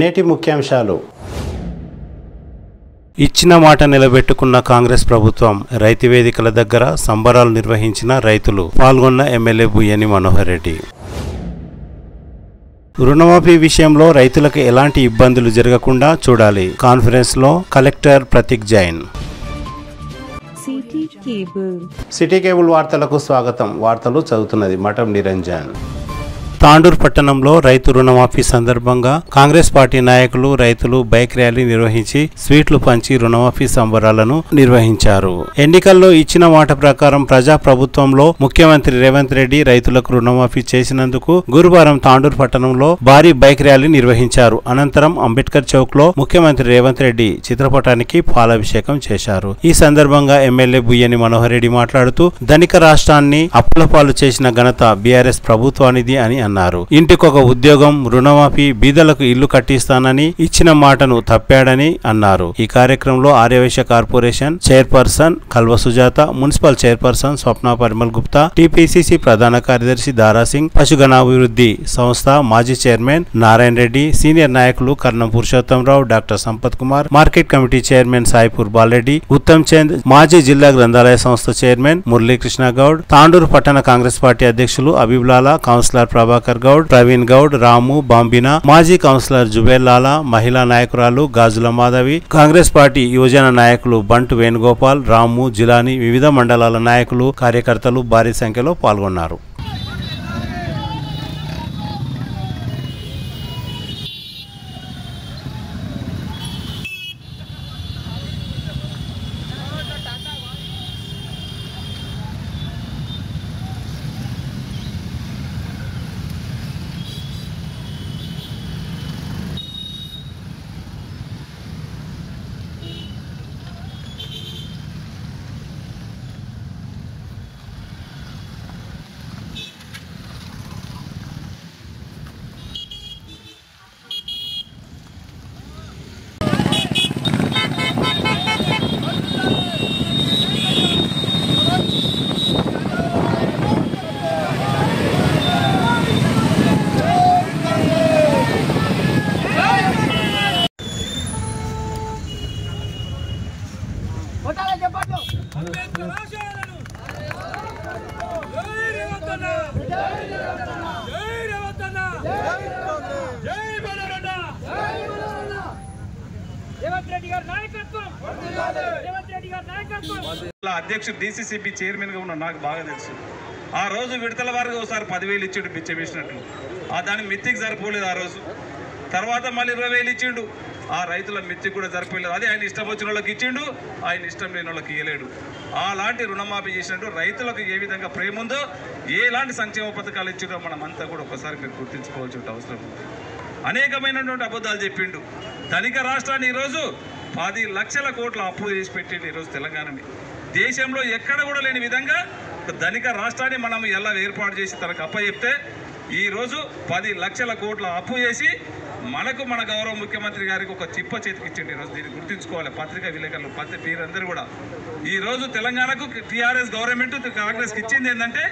నేటి ముఖ్యాంశాలు. ఇచ్చిన మాట నిలబెట్టుకున్న కాంగ్రెస్ ప్రభుత్వం. రైతు వేదికల దగ్గర సంబరాలు నిర్వహించిన రైతులు. పాల్గొన్న ఎమ్మెల్యే బుయ్యని మనోహర్ రెడ్డి. రుణమాఫీ విషయంలో రైతులకు ఎలాంటి ఇబ్బందులు జరగకుండా చూడాలి. కాన్ఫరెన్స్ లో collector Prateek Jain. City cable వార్తలకు స్వాగతం. వార్తలు చదువుతున్నది మఠం నిరంజన్. తాండూర్ పట్టణంలో రైతు రుణమాఫీ సందర్భంగా కాంగ్రెస్ పార్టీ నాయకులు, రైతులు బైక్ ర్యాలీ నిర్వహించి స్వీట్లు పంచి రుణమాఫీ సంబరాలను నిర్వహించారు. ఎన్నికల్లో ఇచ్చిన మాట ప్రకారం ప్రజా ప్రభుత్వంలో ముఖ్యమంత్రి రేవంత్ రెడ్డి రైతులకు రుణమాఫీ చేసినందుకు గురువారం తాండూర్ పట్టణంలో భారీ బైక్ ర్యాలీ నిర్వహించారు. అనంతరం అంబేద్కర్ చౌక్ లో ముఖ్యమంత్రి రేవంత్ రెడ్డి చిత్రపటానికి పాలాభిషేకం చేశారు. ఈ సందర్భంగా ఎమ్మెల్యే బుయ్యని మనోహర్ రెడ్డి మాట్లాడుతూ ధనిక రాష్ట్రాన్ని అప్పుల పాలు చేసిన ఘనత బీఆర్ఎస్ ప్రభుత్వానిది అని అన్నారు. ఇంటికొక ఉద్యోగం, రుణమాఫీ, బీదలకు ఇల్లు కట్టిస్తానని ఇచ్చిన మాటను తప్పాడని అన్నారు. ఈ కార్యక్రమంలో Aryavaishya corporation chairperson Kalva Sujatha, municipal chairperson Swapna Parimal Gupta, TPCC ప్రధాన కార్యదర్శి దారాసింగ్, పశుగణాభివృద్ధి సంస్థ మాజీ చైర్మన్ నారాయణ రెడ్డి, సీనియర్ నాయకులు Karnam Purushothamrao, doctor Sampath Kumar, market committee chairman Saipur Balareddy, Uttam Chand, మాజీ జిల్లా గ్రంథాలయ సంస్థ చైర్మన్ మురళీకృష్ణ గౌడ్, తాండూరు పట్టణ కాంగ్రెస్ పార్టీ అధ్యక్షులు అబీబ్లాలా, కౌన్సిలర్ ప్రభాకర్ గౌడ్, ప్రవీణ్ గౌడ్, రాము, బాంబినా, మాజీ కౌన్సిలర్ జుబేర్ లాలా, మహిళా నాయకురాలు గాజుల మాధవి, కాంగ్రెస్ పార్టీ యువజన నాయకులు బంటు వేణుగోపాల్, రాము, జిలాని, వివిధ మండలాల నాయకులు, కార్యకర్తలు భారీ సంఖ్యలో పాల్గొన్నారు. అధ్యక్షుడు డీసీసీబీ చైర్మన్ గా ఉన్న నాకు బాగా తెలుసు. ఆ రోజు విడతల వారికి ఒకసారి 10,000 ఇచ్చిండు పిచ్చ వేసినట్టు. దాని మిత్తికి సరిపోలేదు ఆ రోజు. తర్వాత మళ్ళీ 20,000 ఇచ్చిండు. ఆ రైతుల మిత్తికి కూడా సరిపోలేదు. అదే ఆయన ఇష్టం వచ్చిన వాళ్ళకి ఇచ్చిండు, ఆయన ఇష్టం లేని వాళ్ళకి ఇవ్వలేడు. అలాంటి రుణమాఫీ చేసినట్టు రైతులకు ఏ విధంగా ప్రేమ ఉందో, ఎలాంటి సంక్షేమ పథకాలు ఇచ్చిండో మనం అంతా కూడా ఒకసారి మీరు గుర్తించుకోవాల్సిన అవసరం ఉంది. అనేకమైనటువంటి అబద్ధాలు చెప్పిండు. ధనిక రాష్ట్రాన్ని ఈరోజు 10 లక్షల కోట్ల అప్పులు చేసి పెట్టిండు. ఈరోజు తెలంగాణని దేశంలో ఎక్కడ కూడా లేని విధంగా ధనిక రాష్ట్రాన్ని మనం ఎలా ఏర్పాటు చేసి తనకు అప్పచెప్తే ఈరోజు 10 లక్షల కోట్ల అప్పు చేసి మనకు మన గౌరవ ముఖ్యమంత్రి గారికి ఒక చిప్ప చేతికి ఇచ్చిండు. ఈరోజు దీన్ని గుర్తుంచుకోవాలి. పత్రికా విలేకరులు మీరందరూ కూడా ఈరోజు తెలంగాణకు టీఆర్ఎస్ గవర్నమెంట్ కాంగ్రెస్కి ఇచ్చింది ఏంటంటే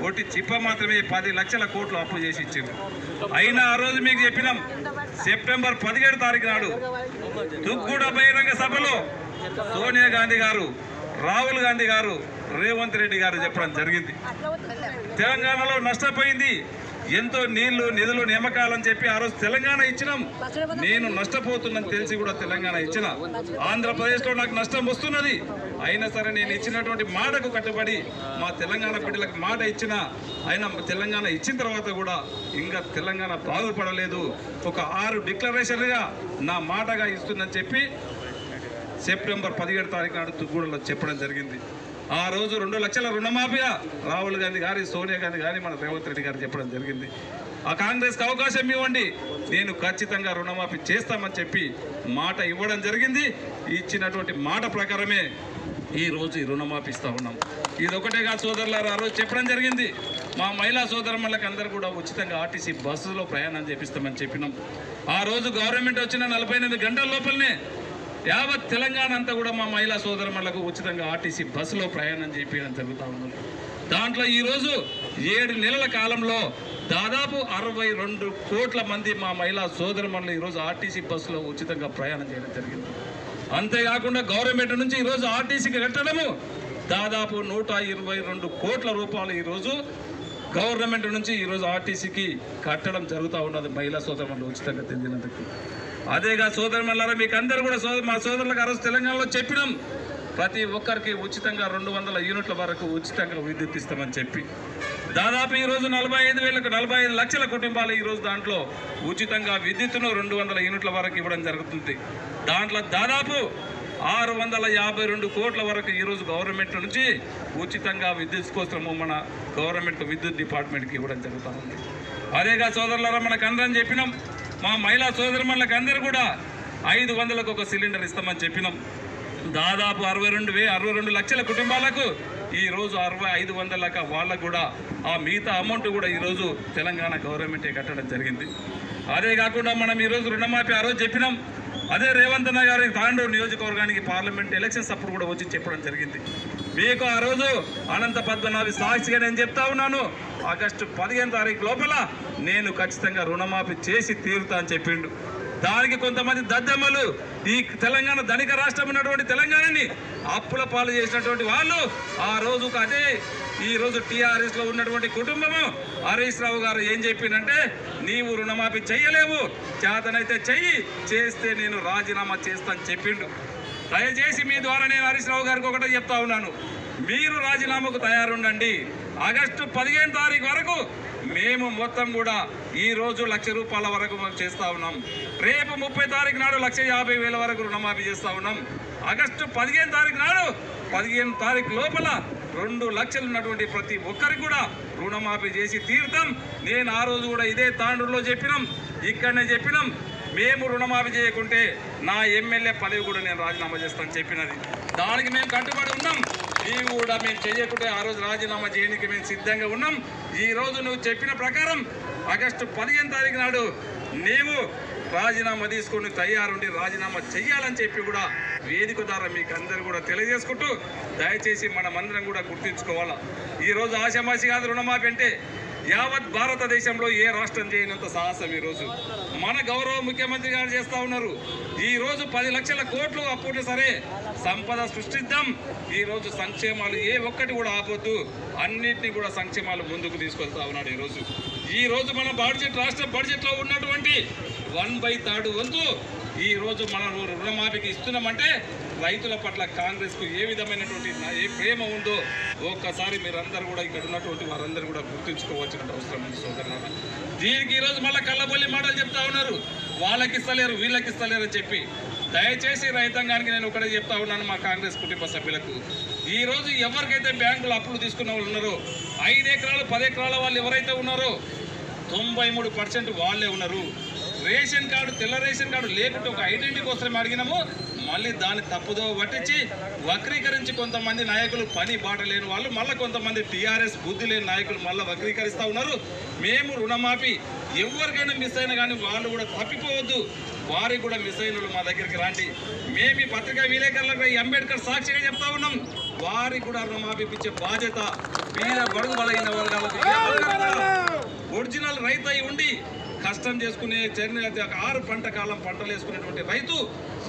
ఒకటి చిప్ప మాత్రమే. 10 లక్షల కోట్లు అప్పు చేసి ఇచ్చింది. అయినా ఆ రోజు మీకు చెప్పినాం, సెప్టెంబర్ 17 తారీఖు నాడు దుగ్గూడ బహిరంగ సభలో సోనియా గాంధీ గారు, రాహుల్ గాంధీ గారు, రేవంత్ రెడ్డి గారు చెప్పడం జరిగింది. తెలంగాణలో నష్టపోయింది, ఎంతో నీళ్లు, నిధులు, నియామకాలని చెప్పి ఆ రోజు తెలంగాణ ఇచ్చినాం. నేను నష్టపోతున్నాను తెలిసి కూడా తెలంగాణ ఇచ్చిన. ఆంధ్రప్రదేశ్లో నాకు నష్టం వస్తున్నది, అయినా సరే నేను ఇచ్చినటువంటి మాటకు కట్టుబడి మా తెలంగాణ బిడ్డలకు మాట ఇచ్చిన. అయినా తెలంగాణ ఇచ్చిన తర్వాత కూడా ఇంకా తెలంగాణ బాగుపడలేదు. ఒక 6 డిక్లరేషన్గా నా మాటగా ఇస్తుందని చెప్పి సెప్టెంబర్ 17 తారీఖు నాడు తుగ్గూడలో చెప్పడం జరిగింది. ఆ రోజు 2 లక్షల రుణమాఫీగా రాహుల్ గాంధీ గారి, సోనియా గాంధీ గారి, మన రేవంత్ రెడ్డి గారు చెప్పడం జరిగింది. ఆ కాంగ్రెస్కి అవకాశం ఇవ్వండి, నేను ఖచ్చితంగా రుణమాఫీ చేస్తామని చెప్పి మాట ఇవ్వడం జరిగింది. ఇచ్చినటువంటి మాట ప్రకారమే ఈరోజు ఈ రుణమాఫీ ఇస్తూ ఉన్నాం. ఇది ఒకటే కాదు సోదరులారు, ఆ రోజు చెప్పడం జరిగింది. మా మహిళా సోదరులకు అందరూ కూడా ఉచితంగా ఆర్టీసీ బస్సులో ప్రయాణం చేపిస్తామని చెప్పినాం. ఆ రోజు గవర్నమెంట్ వచ్చిన 48 గంటల లోపలనే యావత్ తెలంగాణ అంతా కూడా మా మహిళా సోదరులకు ఉచితంగా ఆర్టీసీ బస్సులో ప్రయాణం చేయించడం జరుగుతూ ఉంది. దాంట్లో ఈరోజు 7 నెలల కాలంలో దాదాపు 62 కోట్ల మంది మా మహిళా సోదరుమణులు ఈరోజు ఆర్టీసీ బస్సులో ఉచితంగా ప్రయాణం చేయడం జరిగింది. అంతేకాకుండా గవర్నమెంట్ నుంచి ఈరోజు ఆర్టీసీకి కట్టడము దాదాపు 122 కోట్ల రూపాయలు ఈరోజు గవర్నమెంట్ నుంచి ఈరోజు ఆర్టీసీకి కట్టడం జరుగుతూ ఉన్నది మహిళా సోదరుమణులు ఉచితంగా తిరిగినందుకు. అదేగా సోదరుమణులారా, మీకు అందరూ కూడా మా సోదరులకు ఆ రోజు తెలంగాణలో చెప్పినాం, ప్రతి ఒక్కరికి ఉచితంగా 200 యూనిట్ల వరకు ఉచితంగా విద్యుత్ ఇస్తామని చెప్పి దాదాపు ఈరోజు 45 లక్షల కుటుంబాలు ఈరోజు దాంట్లో ఉచితంగా విద్యుత్తును 200 యూనిట్ల వరకు ఇవ్వడం జరుగుతుంది. దాంట్లో దాదాపు 652 కోట్ల వరకు ఈరోజు గవర్నమెంట్ నుంచి ఉచితంగా విద్యుత్ కోసము మన గవర్నమెంట్ విద్యుత్ డిపార్ట్మెంట్కి ఇవ్వడం జరుగుతూ ఉంది. అదేగా సోదరులారా, మనకు అందరం చెప్పినాం, మా మహిళా సోదరుమణులకు అందరూ కూడా 500లకు ఒక సిలిండర్ ఇస్తామని చెప్పినాం. దాదాపు 62 లక్షల కుటుంబాలకు ఈరోజు 500లకు వాళ్ళకు కూడా ఆ మిగతా అమౌంట్ కూడా ఈరోజు తెలంగాణ గవర్నమెంటే కట్టడం జరిగింది. అదే కాకుండా మనం ఈరోజు రుణమాఫీ ఆ రోజు చెప్పినాం. అదే రేవంత్ అన్న గారి తాండూరు నియోజకవర్గానికి పార్లమెంట్ ఎలక్షన్స్ అప్పుడు కూడా వచ్చి చెప్పడం జరిగింది. మీకు ఆ రోజు అనంత పద్మనాభి సాక్షిగా నేను చెప్తా ఉన్నాను, ఆగస్టు 15 తారీఖు లోపల నేను ఖచ్చితంగా రుణమాఫీ చేసి తీరుతా అని చెప్పిండు. దానికి కొంతమంది దద్దమ్మలు ఈ తెలంగాణ ధనిక రాష్ట్రం ఉన్నటువంటి తెలంగాణని అప్పుల పాలు చేసినటువంటి వాళ్ళు ఆ రోజు అదే ఈరోజు టీఆర్ఎస్లో ఉన్నటువంటి కుటుంబము హరీష్ రావు గారు ఏం చెప్పిందంటే, నీవు రుణమాఫీ చెయ్యలేవు, చేతనైతే చెయ్యి, చేస్తే నేను రాజీనామా చేస్తాను చెప్పిండు. దయచేసి మీ ద్వారా నేను హరీష్ రావు గారికి ఒకటే చెప్తా ఉన్నాను, మీరు రాజీనామాకు తయారుండండి. ఆగస్టు 15 తారీఖు వరకు మేము మొత్తం కూడా ఈరోజు 1,00,000 రూపాయల వరకు చేస్తూ ఉన్నాం. రేపు 30 తారీఖు నాడు 1,50,000 వరకు రుణమాఫీ చేస్తూ ఉన్నాం. ఆగస్టు 15 తారీఖు నాడు 15 తారీఖు లోపల 2 లక్షలు ఉన్నటువంటి ప్రతి ఒక్కరికి కూడా రుణమాఫీ చేసి తీరుతాం. నేను ఆ రోజు కూడా ఇదే తాండూరులో చెప్పినాం, ఇక్కడనే చెప్పినాం, మేము రుణమాఫీ చేయకుంటే నా ఎమ్మెల్యే పదవి కూడా నేను రాజీనామా చేస్తాను చెప్పినది. దానికి మేము కట్టుబడి ఉన్నాం. నీవు కూడా మేము చేయకుంటే ఆ రోజు రాజీనామా చేయడానికి మేము సిద్ధంగా ఉన్నాం. ఈరోజు నువ్వు చెప్పిన ప్రకారం ఆగస్టు 15 తారీఖు నాడు నీవు రాజీనామా తీసుకొని తయారుండి రాజీనామా చెయ్యాలని చెప్పి కూడా వేదిక ద్వారా మీకు అందరూ కూడా తెలియజేసుకుంటూ, దయచేసి మనమందరం కూడా గుర్తుంచుకోవాలా, ఈరోజు ఆశామాషి కాదు రుణమాఫీ అంటే. యావత్ భారతదేశంలో ఏ రాష్ట్రం చేయనంత సాహసం ఈరోజు మన గౌరవ ముఖ్యమంత్రి గారు చేస్తూ ఉన్నారు. ఈరోజు 10 లక్షల కోట్లు అప్పుడే సరే సంపద సృష్టిద్దాం. ఈరోజు సంక్షేమాలు ఏ ఒక్కటి కూడా ఆపొద్దు, అన్నింటినీ కూడా సంక్షేమాలు ముందుకు తీసుకెళ్తా ఉన్నాడు. ఈరోజు మన బడ్జెట్, రాష్ట్ర బడ్జెట్లో ఉన్నటువంటి 1/3 వంతు ఈరోజు మనం రుణమాఫీకి ఇస్తున్నామంటే రైతుల పట్ల కాంగ్రెస్కు ఏ విధమైనటువంటి ఏ ప్రేమ ఉందో ఒక్కసారి మీరందరూ కూడా ఇక్కడ ఉన్నటువంటి వారందరూ కూడా గుర్తుంచుకోవాల్సిన అవసరం ఉంది సోదరులారా. దీనికి ఈరోజు మళ్ళీ కళ్ళబొల్లి మాటలు చెప్తా ఉన్నారు, వాళ్ళకి ఇస్తలేరు వీళ్ళకి ఇస్తలేరు అని చెప్పి. దయచేసి రైతాంగానికి నేను ఒకటే చెప్తా ఉన్నాను, మా కాంగ్రెస్ కుటుంబ సభ్యులకు, ఈరోజు ఎవరికైతే బ్యాంకులు అప్పులు తీసుకున్న వాళ్ళు ఉన్నారో 5 ఎకరాలు 10 ఎకరాల వాళ్ళు ఎవరైతే ఉన్నారో 93% వాళ్ళే ఉన్నారు. రేషన్ కార్డు, తెల్ల రేషన్ కార్డు లేకుంటే ఒక ఐడెంటిటీ కోసం అడిగినాము, మళ్ళీ దాన్ని తప్పుదో పట్టించి వక్రీకరించి కొంతమంది నాయకులు పని బాట లేని వాళ్ళు, మళ్ళీ కొంతమంది టీఆర్ఎస్ బుద్ధి లేని నాయకులు మళ్ళీ వక్రీకరిస్తూ ఉన్నారు. మేము రుణమాఫీ ఎవరికైనా మిస్ అయినా కానీ వాళ్ళు కూడా తప్పిపోవద్దు, వారికి కూడా మిస్ అయిన మా దగ్గరికి రాండి. మేము ఈ పత్రికా విలేకరులకు అంబేద్కర్ సాక్షిగా చెప్తా ఉన్నాం, వారికి కూడా రుణమాఫీ ఇచ్చే బాధ్యత వీళ్ళ బడుగు బలైన వర్గాలకు. ఒరిజినల్ రైతు అయి ఉండి కష్టం చేసుకునే 6 పంట కాలం పంటలు వేసుకునేటువంటి రైతు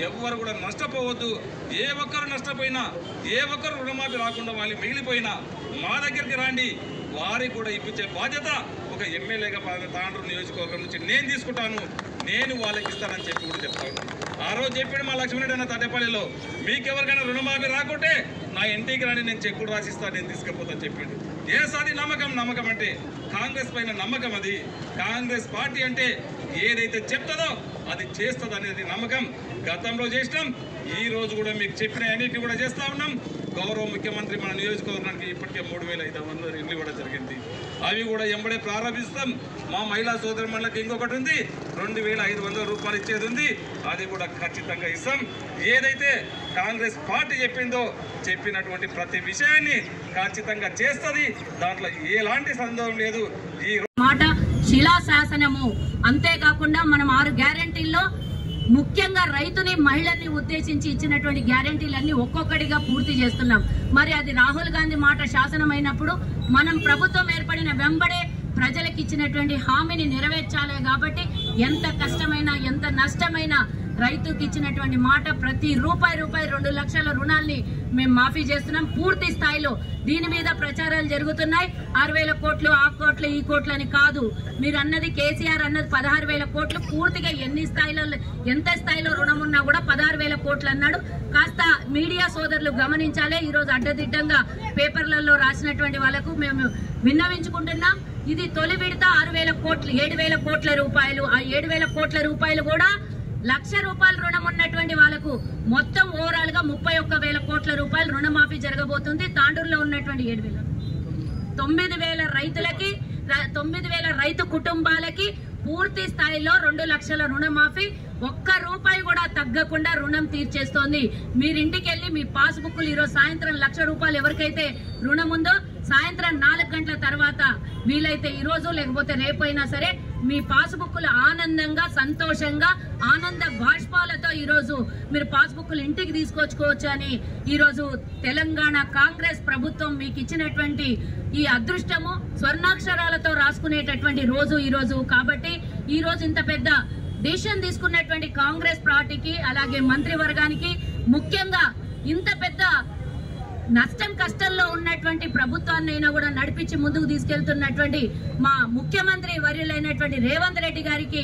ఎవరు కూడా నష్టపోవద్దు. ఏ ఒక్కరు నష్టపోయినా, ఏ ఒక్కరు రుణమాఫీ రాకుండా వాళ్ళు మిగిలిపోయినా మా దగ్గరికి రాండి, వారికి కూడా ఇప్పించే బాధ్యత ఒక ఎమ్మెల్యేగా తాండూరు నియోజకవర్గం నుంచి నేను తీసుకుంటాను, నేను వాళ్ళకి ఇస్తానని చెప్పి కూడా చెప్తా ఉన్నాను. ఆ రోజు చెప్పాడు మా లక్ష్మణరెడ్డి అన్న తాడేపల్లిలో, మీకెవరికైనా రుణమాఫీ రాకుంటే నా ఇంటికి రాని, నేను చెక్కులు రాసిస్తాను, నేను తీసుకుపోతాను చెప్పిండు. ఏసాది నమ్మకం అంటే కాంగ్రెస్ పైన నమ్మకం. అది కాంగ్రెస్ పార్టీ అంటే ఏదైతే చెప్తుందో అది చేస్తుంది అనేది నమ్మకం. గతంలో చేసినాం, ఈ రోజు కూడా మీకు చెప్పిన అన్నిటి కూడా చేస్తూ ఉన్నాం. గౌరవ ముఖ్యమంత్రి మన నియోజకవర్గానికి ఇప్పటికే 3,500 ఇళ్ళు ఇవ్వడం జరిగింది. అవి కూడా ఎంబడే ప్రారంభిస్తాం. మా మహిళా సోదరుమణులకు ఇంకొకటి ఉంది, 2,500 రూపాయలు ఇచ్చేది ఉంది, అది కూడా ఖచ్చితంగా ఇస్తాం. ఏదైతే కాంగ్రెస్ పార్టీ చెప్పిందో చెప్పినటువంటి ప్రతి విషయాన్ని ఖచ్చితంగా చేస్తుంది, దాంట్లో ఎలాంటి సందేహం లేదు. ఈ మాట శిలాశాసనము. అంతేకాకుండా మనం 6 గ్యారెంటీల్లో ముఖ్యంగా రైతుని, మహిళల్ని ఉద్దేశించి ఇచ్చినటువంటి గ్యారెంటీలన్నీ ఒక్కొక్కటిగా పూర్తి చేస్తున్నాం. మరి అది రాహుల్ గాంధీ మాట శాసనం అయినప్పుడు మనం ప్రభుత్వం ఏర్పడిన వెంబడే ప్రజలకు ఇచ్చినటువంటి హామీని నెరవేర్చాలి కాబట్టి ఎంత కష్టమైనా ఎంత నష్టమైనా రైతుకి ఇచ్చినటువంటి మాట ప్రతి రూపాయి 2 లక్షల రుణాల్ని మేము మాఫీ చేస్తున్నాం పూర్తి స్థాయిలో. దీని మీద ప్రచారాలు జరుగుతున్నాయి. 6,000 కోట్లు ఆ కోట్లు ఈ కోట్లు అని కాదు. మీరు అన్నది కేసీఆర్ అన్నది 16,000 కోట్లు. పూర్తిగా ఎంత స్థాయిలో రుణం ఉన్నా కూడా 16,000 కోట్లు అన్నాడు. కాస్త మీడియా సోదరులు గమనించాలి. ఈ రోజు అడ్డదిడ్డంగా పేపర్లలో రాసినటువంటి వాళ్ళకు మేము విన్నవించుకుంటున్నాం. ఇది తొలి విడత 6,000 కోట్లు 7,000 కోట్ల రూపాయలు. ఆ 7,000 కోట్ల రూపాయలు కూడా ₹1,00,000 రుణం ఉన్నటువంటి వాళ్ళకు మొత్తం ఓవరాల్ గా 31,000 కోట్ల రూపాయలు రుణమాఫీ జరగబోతుంది. తాండూరులో ఉన్నటువంటి 9,000 రైతులకి 9,000 రైతు కుటుంబాలకి పూర్తి స్థాయిలో 2 లక్షల రుణమాఫీ. ఒక్క రూపాయి కూడా తగ్గకుండా రుణం తీర్చేస్తోంది. మీరింటికి వెళ్లి మీ పాస్ బుక్లు ఈరోజు సాయంత్రం ₹1,00,000 ఎవరికైతే రుణం ఉందో సాయంత్రం 4 గంటల తర్వాత వీలైతే ఈ రోజు లేకపోతే రేపైనా సరే మీ పాస్ బుక్లు ఆనందంగా సంతోషంగా ఆనంద బాష్పాలతో ఈ రోజు మీరు పాస్ బుక్లు ఇంటికి తీసుకొచ్చుకోవచ్చు అని ఈ రోజు తెలంగాణ కాంగ్రెస్ ప్రభుత్వం మీకు ఇచ్చినటువంటి ఈ అదృష్టము స్వర్ణాక్షరాలతో రాసుకునేటటువంటి రోజు ఈ రోజు. కాబట్టి ఈ రోజు ఇంత పెద్ద డిసిషన్ తీసుకున్నటువంటి కాంగ్రెస్ పార్టీకి అలాగే మంత్రివర్గానికి ముఖ్యంగా ఇంత పెద్ద నష్టం కష్టంలో ఉన్నటువంటి ప్రభుత్వాన్నైనా కూడా నడిపించి ముందుకు తీసుకెళ్తున్నటువంటి మా ముఖ్యమంత్రి వర్యులైనటువంటి రేవంత్ రెడ్డి గారికి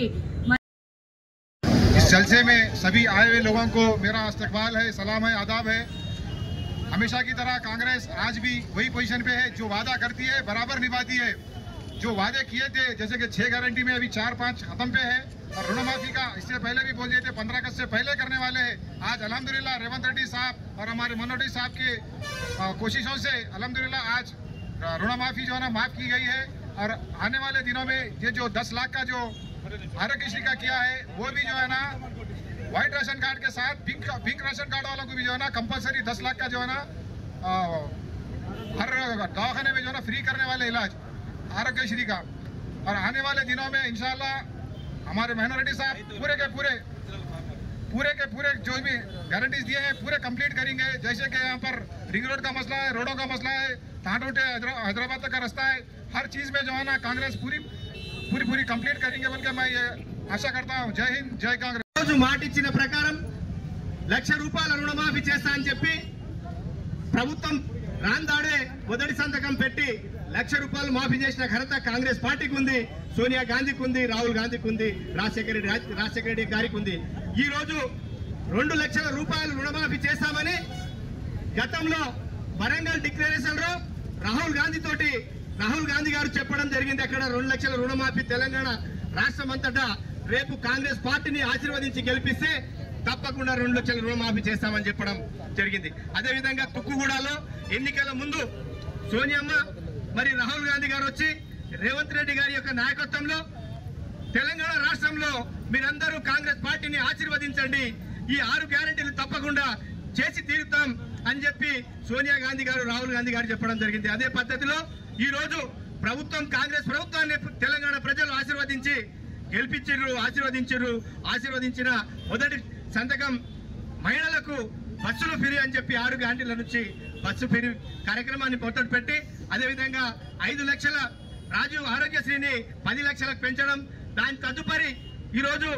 इस जलसे में सभी आए हुए लोगों को मेरा इस्तकबाल है, सलाम है, आदाब है। हमेशा की तरह कांग्रेस आज भी वही पोजीशन पे है, जो वादा करती है बराबर निभाती है। जो वादे किए थे जैसे कि 6 गारंटी में अभी 4-5 खत्म पे है और ऋण माफी का इससे पहले भी बोल दिए थे 15 अगस्त से पहले करने वाले हैं। आज अल्हम्दुलिल्लाह रेवंत रेड्डी साहब और हमारे मनोहर रेड्डी साहब के कोशिशों से अल्हम्दुलिल्लाह आज ऋण माफी जो है ना माफ की गई है। और आने वाले दिनों में ये जो 10 लाख का जो आरोग्यश्री का किया है वो भी जो है ना व्हाइट राशन कार्ड के साथ पिंक राशन कार्ड वालों को भी जो है ना कंपलसरी 10 लाख का जो है ना हर दवाखाने में जो है ना फ्री करने वाले इलाज आरोग्यश्री का। और आने वाले दिनों में इंशाल्लाह हमारे मनोहर रेड्डी साहब पूरे के पूरे जो भी गारंटीज दिए हैं पूरे कंप्लीट करेंगे। जैसे कि यहाँ पर रिंग रोड का मसला है, रोडों का मसला है, तांडूर से हैदराबाद तक का रास्ता है, हर चीज में जो है ना कांग्रेस पूरी कंप्लीट करेंगे बल्कि मैं ये आशा करता हूँ। जय हिंद, जय कांग्रेस। మాట ఇచ్చిన ప్రకారం ₹1,00,000 రుణమాఫీ చేస్తా అని చెప్పి ప్రభుత్వం రాందాడే మొదటి సంతకం పెట్టి ₹1,00,000 మాఫీ చేసిన ఘనత కాంగ్రెస్ పార్టీకి ఉంది, సోనియా గాంధీకి ఉంది, రాహుల్ గాంధీకి ఉంది, రాజశేఖర రెడ్డి గారికి ఉంది. ఈ రోజు ₹2,00,000 రుణమాఫీ చేస్తామని గతంలో వరంగల్ డిక్లరేషన్ లో రాహుల్ గాంధీ గారు చెప్పడం జరిగింది. అక్కడ 2 లక్షల రుణమాఫీ తెలంగాణ రాష్ట్రం అంతటా రేపు కాంగ్రెస్ పార్టీని ఆశీర్వదించి గెలిపిస్తే తప్పకుండా 2 లక్షల రుణమాఫీ చేస్తామని చెప్పడం జరిగింది. అదేవిధంగా తుక్కుగూడలో ఎన్నికల ముందు సోనియమ్మ మరి రాహుల్ గాంధీ గారు వచ్చి రేవంత్ రెడ్డి గారి యొక్క నాయకత్వంలో తెలంగాణ రాష్ట్రంలో మీరందరూ కాంగ్రెస్ పార్టీని ఆశీర్వదించండి, ఈ 6 గ్యారెంటీలు తప్పకుండా చేసి తీరుతాం అని చెప్పి సోనియా గాంధీ గారు రాహుల్ గాంధీ గారు చెప్పడం జరిగింది. అదే పద్ధతిలో ఈ రోజు కాంగ్రెస్ ప్రభుత్వాన్ని తెలంగాణ ప్రజలు ఆశీర్వదించి గెలిపించారు, ఆశీర్వదించిన మొదటి సంతకం మహిళలకు బస్సులు ఫ్రీ అని చెప్పి 6 గ్యారెంటీల నుంచి బస్సు ఫ్రీ కార్యక్రమాన్ని మొదలు పెట్టి అదేవిధంగా 5 లక్షల రాజీవ్ ఆరోగ్యశ్రీని 10 లక్షలకు పెంచడం, దాని తదుపరి ఈ రోజు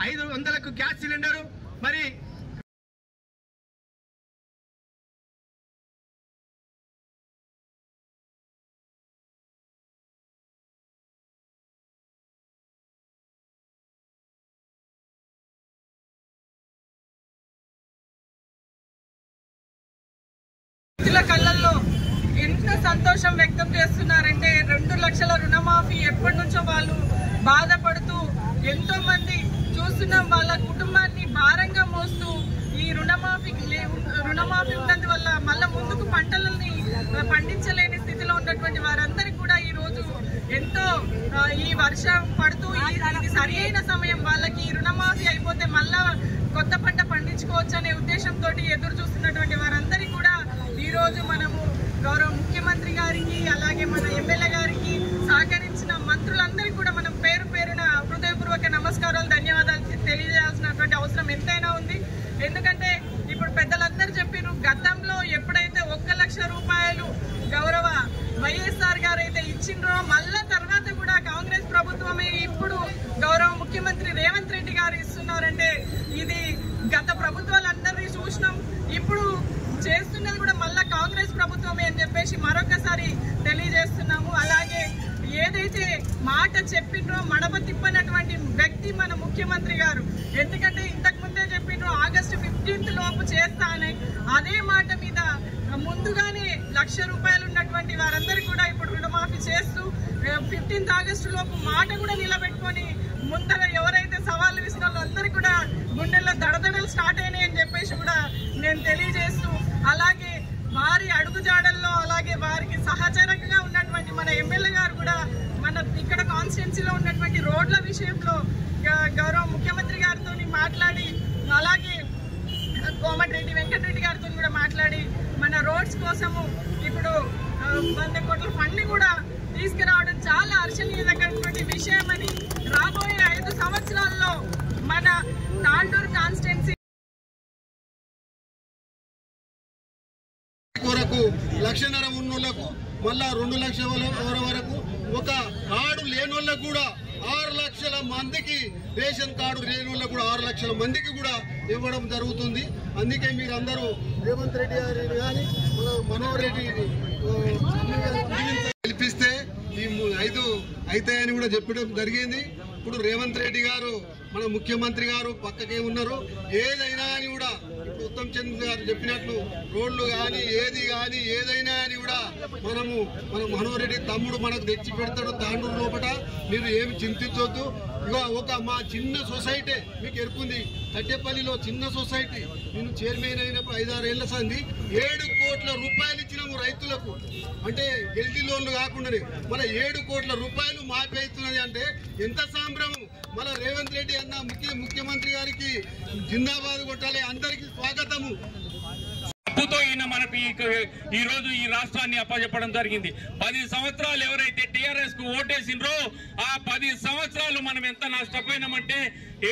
500కు గ్యాస్ సిలిండరు మరి కళ్ళల్లో ఎంత సంతోషం వ్యక్తం చేస్తున్నారంటే 2 లక్షల రుణమాఫీ ఎప్పటి నుంచో వాళ్ళు బాధపడుతూ ఎంతో మంది చూస్తున్నాం, వాళ్ళ కుటుంబాన్ని భారంగా మోస్తూ ఈ రుణమాఫీ ఉన్నందువల్ల మళ్ళా ముందుకు పంటలని పండించలేని స్థితిలో ఉన్నటువంటి వారందరికీ కూడా ఈ రోజు ఎంతో ఈ వర్షం పడుతూ ఇది సరి అయిన సమయం, వాళ్ళకి రుణమాఫీ అయిపోతే మళ్ళా కొత్త పంట పండించుకోవచ్చు అనే ఉద్దేశంతో ఎదురు చూస్తున్నటువంటి వారందరికీ కూడా ఈ రోజు మనము గౌరవ ముఖ్యమంత్రి గారికి అలాగే మన ఎమ్మెల్యే గారికి సహకరించిన మంత్రులందరికీ కూడా మనం పేరు పేరున హృదయపూర్వక నమస్కారాలు, ధన్యవాదాలు తెలియజేయాల్సినటువంటి అవసరం ఎంతైనా ఉంది. ఎందుకంటే ఇప్పుడు పెద్దలందరూ చెప్పారు, గతంలో ఎప్పుడైతే ₹1,00,000 గౌరవ వైఎస్ఆర్ గారు అయితే ఇచ్చిండ్రో మళ్ళా తర్వాత 15th లోపు చేస్తానని అదే మాట మీద ముందుగానే ₹1,00,000 ఉన్నటువంటి వారందరికీ కూడా ఇప్పుడు రుణమాఫీ చేస్తూ 15th ఆగస్టు లోపు మాట కూడా నిలబెట్టుకొని ముందర ఎవరైతే సవాళ్ళు విసిన వాళ్ళందరికీ కూడా గుండెల్లో దడదడలు స్టార్ట్ అయినాయి అని చెప్పేసి కూడా నేను తెలియజేస్తూ, అలాగే వారి అడుగుజాడల్లో అలాగే వారికి సహచరంగా ఉన్నటువంటి మన ఎమ్మెల్యే గారు కూడా మన ఇక్కడ కాన్స్టిట్యున్సీలో ఉన్నటువంటి రోడ్ల విషయంలో గౌరవ ముఖ్యమంత్రి గారితో మాట్లాడి, అలాగే కోమటిరెడ్డి వెంకటరెడ్డి గారితో కూడా మాట్లాడి మన రోడ్స్ కోసము ఇప్పుడు 100 కోట్ల ఫండ్ కూడా తీసుకురావడం చాలా హర్షణీయమైనటువంటి విషయం అని, రాబోయే 5 సంవత్సరాల్లో మన తాండూరు కాన్స్టిట్యున్సీ కొరకు 1,00,000 ఉన్నోళ్లకు మళ్ళా 2 లక్షల వరకు, ఒక కార్డు లేనోళ్ళకు కూడా 6 లక్షల మందికి, రేషన్ కార్డు లేనోళ్ళకు కూడా 6 లక్షల మందికి కూడా ఇవ్వడం జరుగుతుంది. అందుకే మీరందరూ రేవంత్ రెడ్డి గారిని కానీ మన మనోహర్ రెడ్డి గెలిపిస్తే ఈ 5 అవుతాయని కూడా చెప్పడం జరిగింది. ఇప్పుడు రేవంత్ రెడ్డి గారు మన ముఖ్యమంత్రి గారు పక్కకే ఉన్నారు. ఏదైనా అని కూడా ఇప్పుడు ఉత్తమ్ చంద్ర గారు చెప్పినట్లు రోడ్లు కానీ ఏదైనా అని కూడా మన మనోహర్ రెడ్డి తమ్ముడు మనకు తెచ్చి పెడతాడు తాండూరు లోపల. మీరు ఏమి చింతించొద్దు. ఇక ఒక మా చిన్న సొసైటీ మీకు ఎరుకుంది, కట్టెపల్లిలో చిన్న సొసైటీ, నేను చైర్మన్ అయినప్పుడు 5-6 ఏళ్ల సంది 7 కోట్ల రూపాయలు ఇచ్చినాము రైతులకు. అంటే ఎల్టీ లోన్లు కాకుండానే మన 7 కోట్ల రూపాయలు మాఫీ అవుతున్నది అంటే ఎంత సంభ్రమం. మన రేవంత్ రెడ్డి అన్న ముఖ్యమంత్రి గారికి జిందాబాద్ కొట్టాలి. అందరికీ స్వాగతము. తప్పుతో ఈయన మనకు ఈ రోజు ఈ రాష్ట్రాన్ని అప్పచెప్పడం జరిగింది. 10 సంవత్సరాలు ఎవరైతే టీఆర్ఎస్ కు ఓటేసిండ్రో ఆ 10 సంవత్సరాలు మనం ఎంత నష్టపోయినామంటే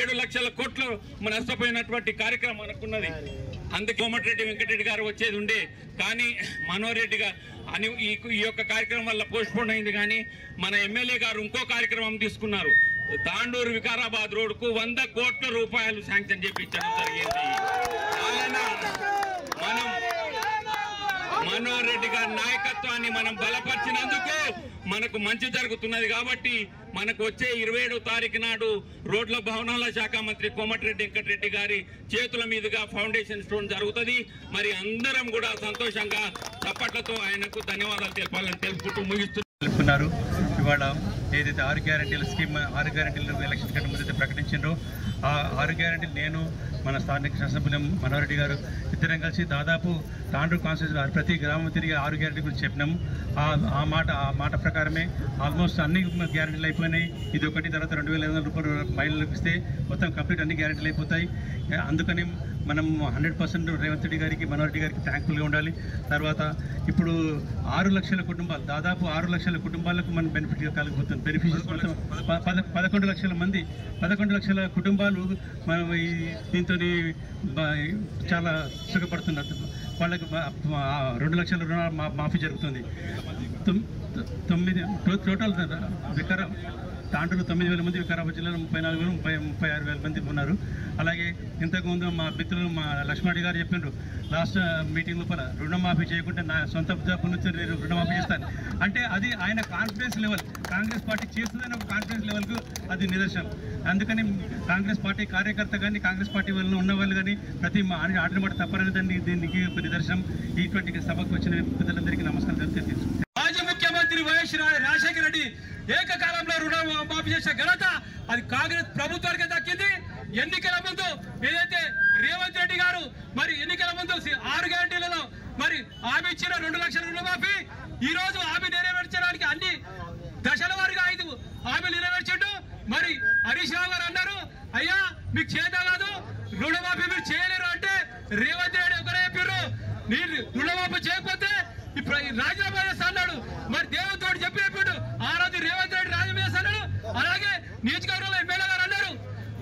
7 లక్షల కోట్లు నష్టపోయినటువంటి కార్యక్రమం మనకున్నది. అందుకే కోమటిరెడ్డి వెంకటరెడ్డి గారు వచ్చేది ఉండే, కానీ మనోహర్ రెడ్డి గారు అని ఈ యొక్క కార్యక్రమం వల్ల పోస్ట్ పోన్ అయింది. కానీ మన ఎమ్మెల్యే గారు ఇంకో కార్యక్రమం తీసుకున్నారు. తాండూరు వికారాబాద్ రోడ్ కు 100 కోట్ల రూపాయలు శాంక్షన్ చేయించడం జరిగింది. మనం మనోహర్ రెడ్డి గారి నాయకత్వాన్ని మనం బలపరిచినందుకు మనకు మంచి జరుగుతున్నది. కాబట్టి మనకు వచ్చే 27వ తారీఖు నాడు రోడ్ల భవనాల శాఖ మంత్రి కోమటిరెడ్డి వెంకటరెడ్డి గారి చేతుల మీదుగా ఫౌండేషన్ స్టోన్ జరుగుతుంది. మరి అందరం కూడా సంతోషంగా చప్పట్లతో ఆయనకు ధన్యవాదాలు తెలపాలని తెలుపుకుంటూ ముగిస్తున్నారు. ఇవాళ ఏదైతే 6 గ్యారెంటీల స్కీమ్ 6 గ్యారెంటీలు ఎలక్షన్ కంటే ముందైతే ప్రకటించారో ఆ 6 గ్యారెంటీలు నేను మన స్థానిక శాసనసభ్యులు మనోహర్ రెడ్డి గారు ఇద్దరం కలిసి దాదాపు తాండూరు కాన్స్టిట్యూన్సీ ప్రతి గ్రామం తిరిగి 6 గ్యారెంటీ గురించి చెప్పినాము. ఆ మాట ప్రకారమే ఆల్మోస్ట్ అన్ని గ్యారెంటీలు అయిపోయినాయి. ఇది ఒకటి, తర్వాత 2,500 రూపాయలు మహిళలకు ఇస్తే మొత్తం కంప్లీట్ అన్ని గ్యారెంటీలు అయిపోతాయి. అందుకని మనం 100% రేవంత్ రెడ్డి గారికి మనోహర్ రెడ్డి గారికి థ్యాంక్ఫుల్గా ఉండాలి. తర్వాత ఇప్పుడు 6 లక్షల కుటుంబాలు, దాదాపు 6 లక్షల కుటుంబాలకు మనం బెనిఫిట్గా కలిగిపోతుంది. బెనిఫిషియర్స్ మొత్తం 11 లక్షల మంది, 11 లక్షల కుటుంబాలు మనం దీంతో చాలా సుఖపడుతున్నారు. వాళ్ళకి 2 లక్షల రుణాలు మాఫీ జరుగుతుంది. టోటల్ తాండూరు 9,000 మంది, వికారాబాద్ జిల్లాలో 34,000-36,000 మంది ఉన్నారు. అలాగే ఇంతకుముందు మా మిత్రులు మా లక్ష్మణ్ గారు చెప్పిండ్రు లాస్ట్ మీటింగ్ లోపల రుణమాఫీ చేయకుంటే నా సొంత జాబ్ నుంచి నేను రుణమాఫీ చేస్తాను అంటే అది ఆయన కాన్ఫిడెన్స్ లెవెల్, కాంగ్రెస్ పార్టీ చేస్తుందని ఒక కాన్ఫిడెన్స్ లెవెల్కు అది నిదర్శనం. అందుకని కాంగ్రెస్ పార్టీ కార్యకర్త కానీ కాంగ్రెస్ పార్టీ వల్ల ఉన్న వాళ్ళు కానీ ప్రతి ఆడిన మాట తప్పరని దీనికి ఒక నిదర్శనం. ఇటువంటి సభకు వచ్చిన పెద్దలందరికీ నమస్కారం తెలియజేస్తున్నాను. మాజీ ముఖ్యమంత్రి వైఎస్ రాజశేఖర రెడ్డి ఏకకాలంలో రుణమాఫీ చేసిన ఘనత అది కాంగ్రెస్ ప్రభుత్వానికి దక్కింది. ఎన్నికల ముందు ఏదైతే రేవంత్ రెడ్డి గారు మరి ఎన్నికల ముందు 6 గ్యారెంటీలలో మరి హామీ ఇచ్చిన 2 లక్షల రుణమాఫీ ఈ రోజు హామీ నెరవేర్చడానికి అన్ని దశల వారీగా 5 హామీలు నెరవేర్చిండు. మరి హరీష్ రావు గారు అన్నారు, అయ్యా మీకు చేత కాదు రుణమాఫీ మీరు చేయలేరు అంటే రేవంత్ రెడ్డి ఒకరే చెప్పారు, మీరు రుణమాఫీ చేయకపోతే ఇప్పుడు రాజీనామా చేస్తా అన్నాడు. మరి దేవంత్ రెడ్డి చెప్పాడు, ఆ రోజు రేవంత్ రెడ్డి రాజీనామా చేస్తా అన్నాడు. అలాగే నియోజకవర్గంలో ఎమ్మెల్యే గారు అన్నారు,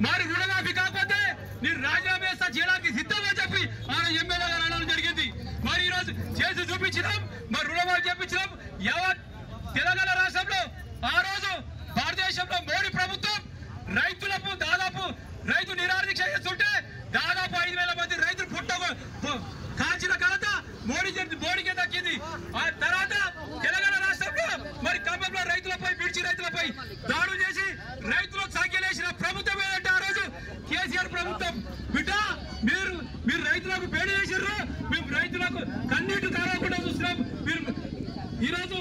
మరి రుణమాఫీ కాకపోతే నేను రాజీనామా చేస్తా చేయడానికి సిద్ధమని చెప్పి ఆ రోజు ఎమ్మెల్యే గారు అనడం జరిగింది. మరి ఈ రోజు చేసి చూపించినాం, మరి రుణమాఫీ చేపించినాం. తెలంగాణ రాష్ట్రంలో ఆ రోజు భారతదేశంలో మోడీ ప్రభుత్వం రైతులకు దాదాపు రైతు నిరాహార దీక్ష చేస్తుంటే దాదాపు 5,000 మంది రైతులు కాల్చిన ఘనత మోడీకే దక్కింది. ఆ తర్వాత తెలంగాణ రాష్ట్రంలో మరి ఖమ్మంలో రైతులపై మిర్చి రైతులపై దాడులు చేసి రైతులకు సంఖ్యలేసిన ప్రభుత్వం ఏంటంటే ఆ రోజు కేసీఆర్ ప్రభుత్వం. బిడ్డ మీరు మాకు పేడ వేసారు, మేము రైతులకు కన్నీళ్లు కారకుండా చూస్తున్నాం. మీరు ఈరోజు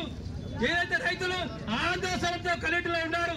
ఏదైతే రైతులు ఆందోళనతో కలెక్టర్లో ఉన్నారు,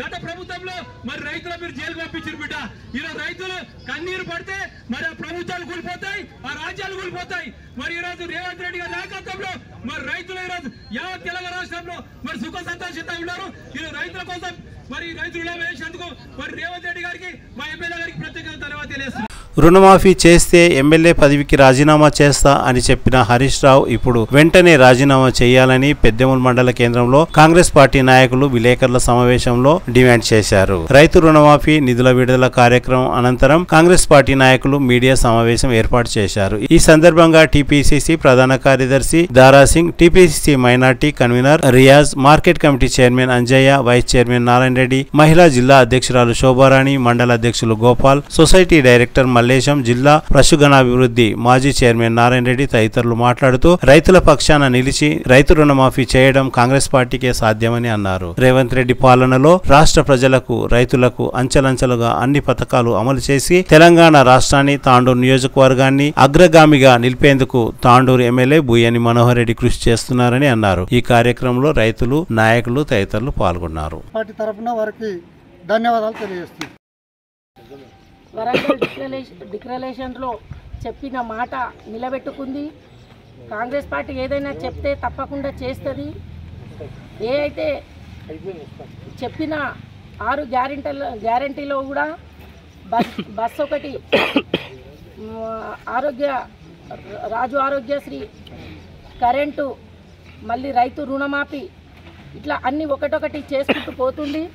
గత ప్రభుత్వంలో మరి రైతులు మీరు జైలు పంపించారు బిడ్డ. ఈరోజు రైతులు కన్నీరు పడితే మరి ఆ ప్రభుత్వాలు కూలిపోతాయి, ఆ రాజ్యాలు కూలిపోతాయి. మరి ఈరోజు రేవంత్ రెడ్డి గారి నాయకత్వంలో మరి రైతులు ఈరోజు యావత్ తెలంగాణ రాష్ట్రంలో మరి సుఖ సంతోషంగా ఉన్నారు. ఈరోజు రైతుల కోసం మరి రైతులు వేసినందుకు మరి రేవంత్ రెడ్డి గారికి మా ఎమ్మెల్యే గారికి ప్రత్యేకంగా ధన్యవాదాలు తెలియజేస్తున్నాను. రుణమాఫీ చేస్తే ఎమ్మెల్యే పదవికి రాజీనామా చేస్తా అని చెప్పిన హరీష్ రావు ఇప్పుడు వెంటనే రాజీనామా చేయాలని పెద్దెముల్ మండల కేంద్రంలో కాంగ్రెస్ పార్టీ నాయకులు విలేకరుల సమావేశంలో డిమాండ్ చేశారు. రైతు రుణమాఫీ నిధుల విడుదల కార్యక్రమం అనంతరం కాంగ్రెస్ పార్టీ నాయకులు మీడియా సమావేశం ఏర్పాటు చేశారు. ఈ సందర్భంగా టీపీసీసీ ప్రధాన కార్యదర్శి Dara Singh, TPCC minority convener Riyaz, market committee chairman Anjaiah, vice chairman Narayana Reddy, మహిళా జిల్లా అధ్యక్షురాలు శోభారాణి, మండల అధ్యక్షులు గోపాల్, సొసైటీ డైరెక్టర్ మల్లేశం, జిల్లా పశుగణాభివృద్ధి మాజీ చైర్మన్ నారాయణ రెడ్డి తదితరులు మాట్లాడుతూ రైతుల పక్షాన నిలిచి రైతు రుణమాఫీ చేయడం కాంగ్రెస్ పార్టీకే సాధ్యమని అన్నారు. రేవంత్ రెడ్డి పాలనలో రాష్ట్ర ప్రజలకు, రైతులకు అంచెలంచెలుగా అన్ని పథకాలు అమలు చేసి తెలంగాణ రాష్ట్రాన్ని, తాండూరు నియోజకవర్గాన్ని అగ్రగామిగా నిలిపేందుకు తాండూరు ఎమ్మెల్యే బూయని మనోహర్ రెడ్డి కృషి చేస్తున్నారని అన్నారు. ఈ కార్యక్రమంలో రైతులు, నాయకులు తదితరులు పాల్గొన్నారు. పార్టీ తరఫున వారికి ధన్యవాదాలు తెలియజేస్తున్నాను. వరంగల్ డిక్లరేషన్లో చెప్పిన మాట నిలబెట్టుకుంది. కాంగ్రెస్ పార్టీ ఏదైనా చెప్తే తప్పకుండా చేస్తుంది. ఏ అయితే చెప్పిన 6 గ్యారంటీలో కూడా బస్ ఒకటి, రాజు ఆరోగ్యశ్రీ, కరెంటు, మళ్ళీ రైతు రుణమాఫీ, ఇట్లా అన్ని ఒకటొకటి చేసుకుంటూ పోతుంది.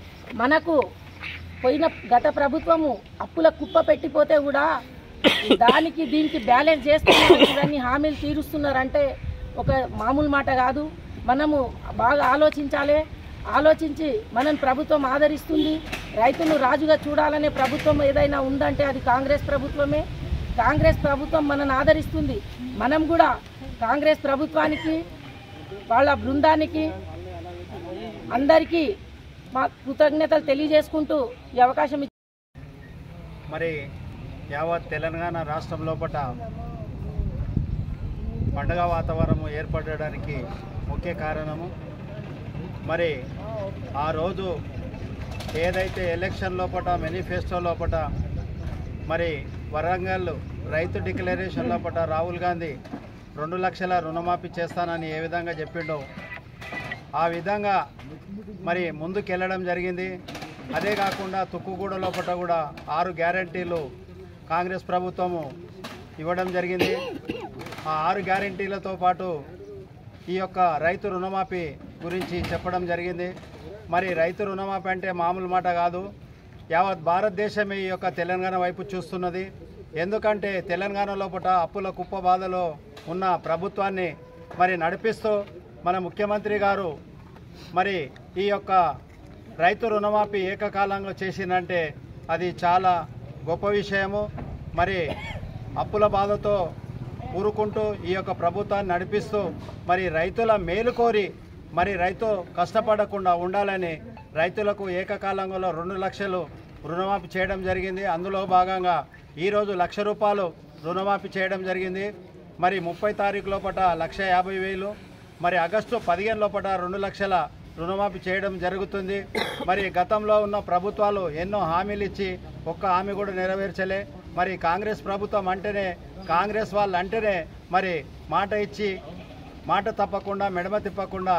మనకు గత ప్రభుత్వము అప్పుల కుప్ప పెట్టిపోతే కూడా దానికి దీనికి బ్యాలెన్స్ చేస్తున్నారు, ఇవన్నీ హామీలు తీరుస్తున్నారంటే ఒక మామూలు మాట కాదు. మనము బాగా ఆలోచించాలి. ఆలోచించి మనం ప్రభుత్వం ఆదరిస్తుంది. రైతును రాజుగా చూడాలనే ప్రభుత్వం ఏదైనా ఉందంటే అది కాంగ్రెస్ ప్రభుత్వమే. కాంగ్రెస్ ప్రభుత్వం మనల్ని ఆదరిస్తుంది. మనం కూడా కాంగ్రెస్ ప్రభుత్వానికి, వాళ్ళ బృందానికి, అందరికీ మా కృతజ్ఞతలు తెలియజేసుకుంటూ ఈ అవకాశం మరి యావత్ తెలంగాణ రాష్ట్రం లోపల పండుగ వాతావరణం ఏర్పడడానికి ముఖ్య కారణము మరి ఆ రోజు ఏదైతే ఎలక్షన్ లోపల మేనిఫెస్టో లోపల మరి వరంగల్ రైతు డిక్లరేషన్ లోపల రాహుల్ గాంధీ 2 లక్షల రుణమాఫీ చేస్తానని ఏ విధంగా చెప్పిండో ఆ విధంగా మరి ముందుకెళ్ళడం జరిగింది. అదే కాకుండా తుక్కుగూడ లోపల కూడా 6 గ్యారంటీలు కాంగ్రెస్ ప్రభుత్వము ఇవ్వడం జరిగింది. ఆ 6 గ్యారంటీలతో పాటు ఈ యొక్క రైతు రుణమాఫీ గురించి చెప్పడం జరిగింది. మరి రైతు రుణమాఫీ అంటే మామూలు మాట కాదు. యావత్ భారతదేశమే ఈ యొక్క తెలంగాణ వైపు చూస్తున్నది. ఎందుకంటే తెలంగాణ లోపల అప్పుల కుప్ప బాధలో ఉన్న ప్రభుత్వాన్ని మరి నడిపిస్తూ మన ముఖ్యమంత్రి గారు మరి ఈ యొక్క రైతు రుణమాఫీ ఏకకాలంలో చేసిందంటే అది చాలా గొప్ప విషయము. మరి అప్పుల బాధతో ఊరుకుంటూ ఈ యొక్క ప్రభుత్వాన్ని నడిపిస్తూ మరి రైతుల మేలు కోరి మరి రైతు కష్టపడకుండా ఉండాలని రైతులకు ఏకకాలంలో 2 లక్షలు రుణమాఫీ చేయడం జరిగింది. అందులో భాగంగా ఈరోజు 1 లక్ష రూపాయలు రుణమాఫీ చేయడం జరిగింది. మరి 30 తారీఖు లోపల 1,50,000, మరి ఆగస్టు 15 లోపల 2 లక్షల రుణమాఫీ చేయడం జరుగుతుంది. మరి గతంలో ఉన్న ప్రభుత్వాలు ఎన్నో హామీలు ఇచ్చి ఒక్క హామీ కూడా నెరవేర్చలే. మరి కాంగ్రెస్ ప్రభుత్వం అంటేనే, కాంగ్రెస్ వాళ్ళు అంటేనే మరి మాట ఇచ్చి మాట తప్పకుండా మెడమ తిప్పకుండా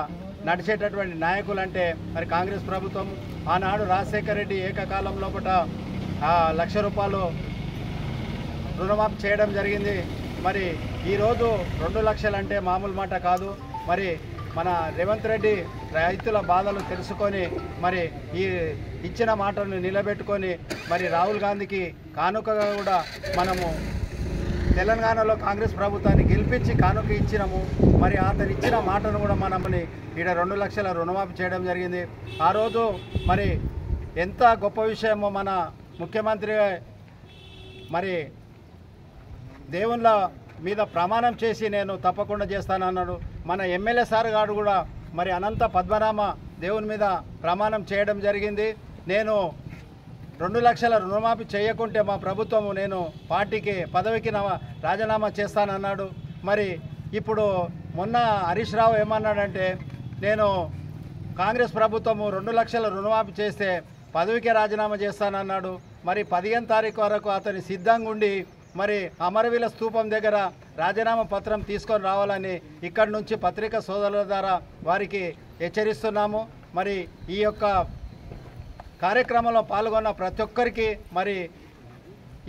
నడిచేటటువంటి నాయకులు అంటే మరి కాంగ్రెస్ ప్రభుత్వం. ఆనాడు రాజశేఖర రెడ్డి ఏకకాలం లోపల 1 లక్ష రూపాయలు రుణమాఫీ చేయడం జరిగింది. మరి ఈరోజు 2 లక్షలు అంటే మామూలు మాట కాదు. మరి మన రేవంత్ రెడ్డి రైతుల బాధలు తెలుసుకొని మరి ఈ ఇచ్చిన మాటలను నిలబెట్టుకొని మరి రాహుల్ గాంధీకి కానుకగా కూడా మనము తెలంగాణలో కాంగ్రెస్ ప్రభుత్వాన్ని గెలిపించి కానుక ఇచ్చినాము. మరి అతను ఇచ్చిన మాటను కూడా మనమని ఈడ 2 లక్షల రుణమాఫీ చేయడం జరిగింది. ఆ రోజు మరి ఎంత గొప్ప విషయమో మన ముఖ్యమంత్రి మరి దేవుళ్ళ మీద ప్రమాణం చేసి నేను తప్పకుండా చేస్తానన్నాడు. మన ఎమ్మెల్యే సార్ గారు కూడా మరి అనంత పద్మనామ దేవుని మీద ప్రమాణం చేయడం జరిగింది. నేను 2 లక్షల రుణమాఫీ చేయకుంటే మా ప్రభుత్వము నేను పార్టీకి పదవికి రాజీనామా చేస్తానన్నాడు. మరి ఇప్పుడు మొన్న హరీష్ రావు ఏమన్నాడంటే నేను కాంగ్రెస్ ప్రభుత్వము 2 లక్షల రుణమాఫీ చేస్తే పదవికే రాజీనామా చేస్తానన్నాడు. మరి 15 తారీఖు వరకు అతని సిద్ధంగా ఉండి మరి అమరవీల స్తూపం దగ్గర రాజీనామా పత్రం తీసుకొని రావాలని ఇక్కడి నుంచి పత్రికా సోదరుల ద్వారా వారికి హెచ్చరిస్తున్నాము. మరి ఈ యొక్క కార్యక్రమంలో పాల్గొన్న ప్రతి ఒక్కరికి మరి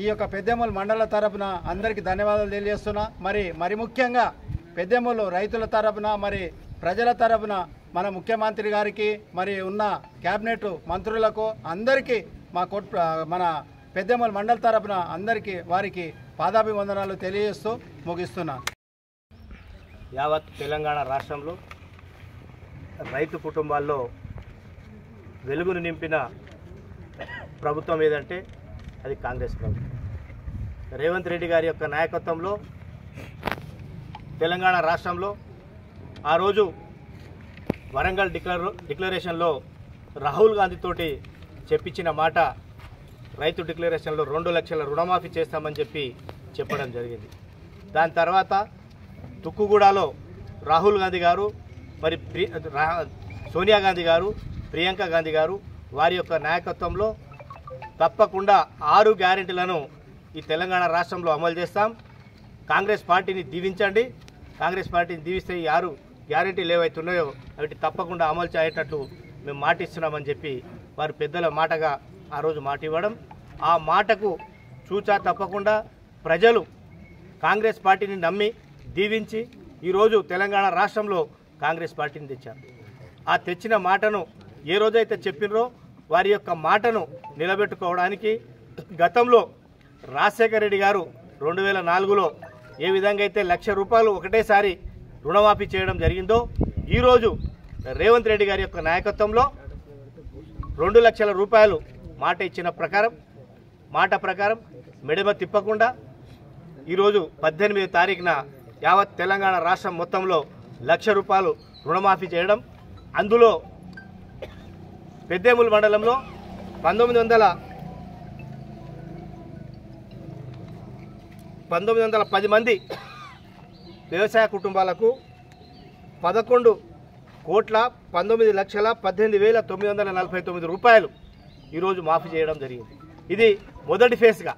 ఈ యొక్క పెద్దెమ్మల మండల తరపున అందరికీ ధన్యవాదాలు తెలియజేస్తున్నా. మరి ముఖ్యంగా పెద్దెమ్మలు రైతుల తరపున మరి ప్రజల తరపున మన ముఖ్యమంత్రి గారికి మరి ఉన్న క్యాబినెట్ మంత్రులకు అందరికీ మన పెద్దెమ్మల మండల తరపున అందరికీ వారికి పాదాభివందనాలు తెలియజేస్తూ ముగిస్తున్నా. యావత్ తెలంగాణ రాష్ట్రంలో రైతు కుటుంబాల్లో వెలుగును నింపిన ప్రభుత్వం ఏదంటే అది కాంగ్రెస్ ప్రభుత్వం. రేవంత్ రెడ్డి గారి యొక్క నాయకత్వంలో తెలంగాణ రాష్ట్రంలో ఆ రోజు వరంగల్ డిక్లరేషన్లో రాహుల్ గాంధీతోటి చెప్పించిన మాట రైతు డిక్లరేషన్లో 2 లక్షల రుణమాఫీ చేస్తామని చెప్పడం జరిగింది. దాని తర్వాత తుక్కుగూడలో రాహుల్ గాంధీ గారు మరి సోనియా గాంధీ గారు ప్రియాంక గాంధీ గారు వారి యొక్క నాయకత్వంలో తప్పకుండా 6 గ్యారెంటీలను ఈ తెలంగాణ రాష్ట్రంలో అమలు చేస్తాం. కాంగ్రెస్ పార్టీని దీవించండి. కాంగ్రెస్ పార్టీని దీవిస్తే ఈ 6 గ్యారెంటీలు ఏవైతే ఉన్నాయో అవి తప్పకుండా అమలు చేయటట్టు మేము మాటిస్తున్నామని చెప్పి వారి పెద్దల మాటగా ఆ రోజు మాట ఇవ్వడం, ఆ మాటకు చూచా తప్పకుండా ప్రజలు కాంగ్రెస్ పార్టీని నమ్మి దీవించి ఈరోజు తెలంగాణ రాష్ట్రంలో కాంగ్రెస్ పార్టీని తెచ్చారు. ఆ తెచ్చిన మాటను ఏ రోజైతే చెప్పినరో వారి యొక్క మాటను నిలబెట్టుకోవడానికి గతంలో రాజశేఖర రెడ్డి గారు 2004లో ఏ విధంగా అయితే ₹1,00,000 ఒకటేసారి రుణమాఫీ చేయడం జరిగిందో ఈరోజు రేవంత్ రెడ్డి గారి యొక్క నాయకత్వంలో 2 లక్షల రూపాయలు మాట ఇచ్చిన మాట ప్రకారం మెడమ తిప్పకుండా ఈరోజు 18వ తారీఖున యావత్ తెలంగాణ రాష్ట్రం మొత్తంలో ₹1,00,000 రుణమాఫీ చేయడం, అందులో పెద్దేముల్ మండలంలో 1910 మంది వ్యవసాయ కుటుంబాలకు 11,19,18,949 రూపాయలు ఈరోజు మాఫీ చేయడం జరిగింది. ఇది మొదటి ఫేజ్గా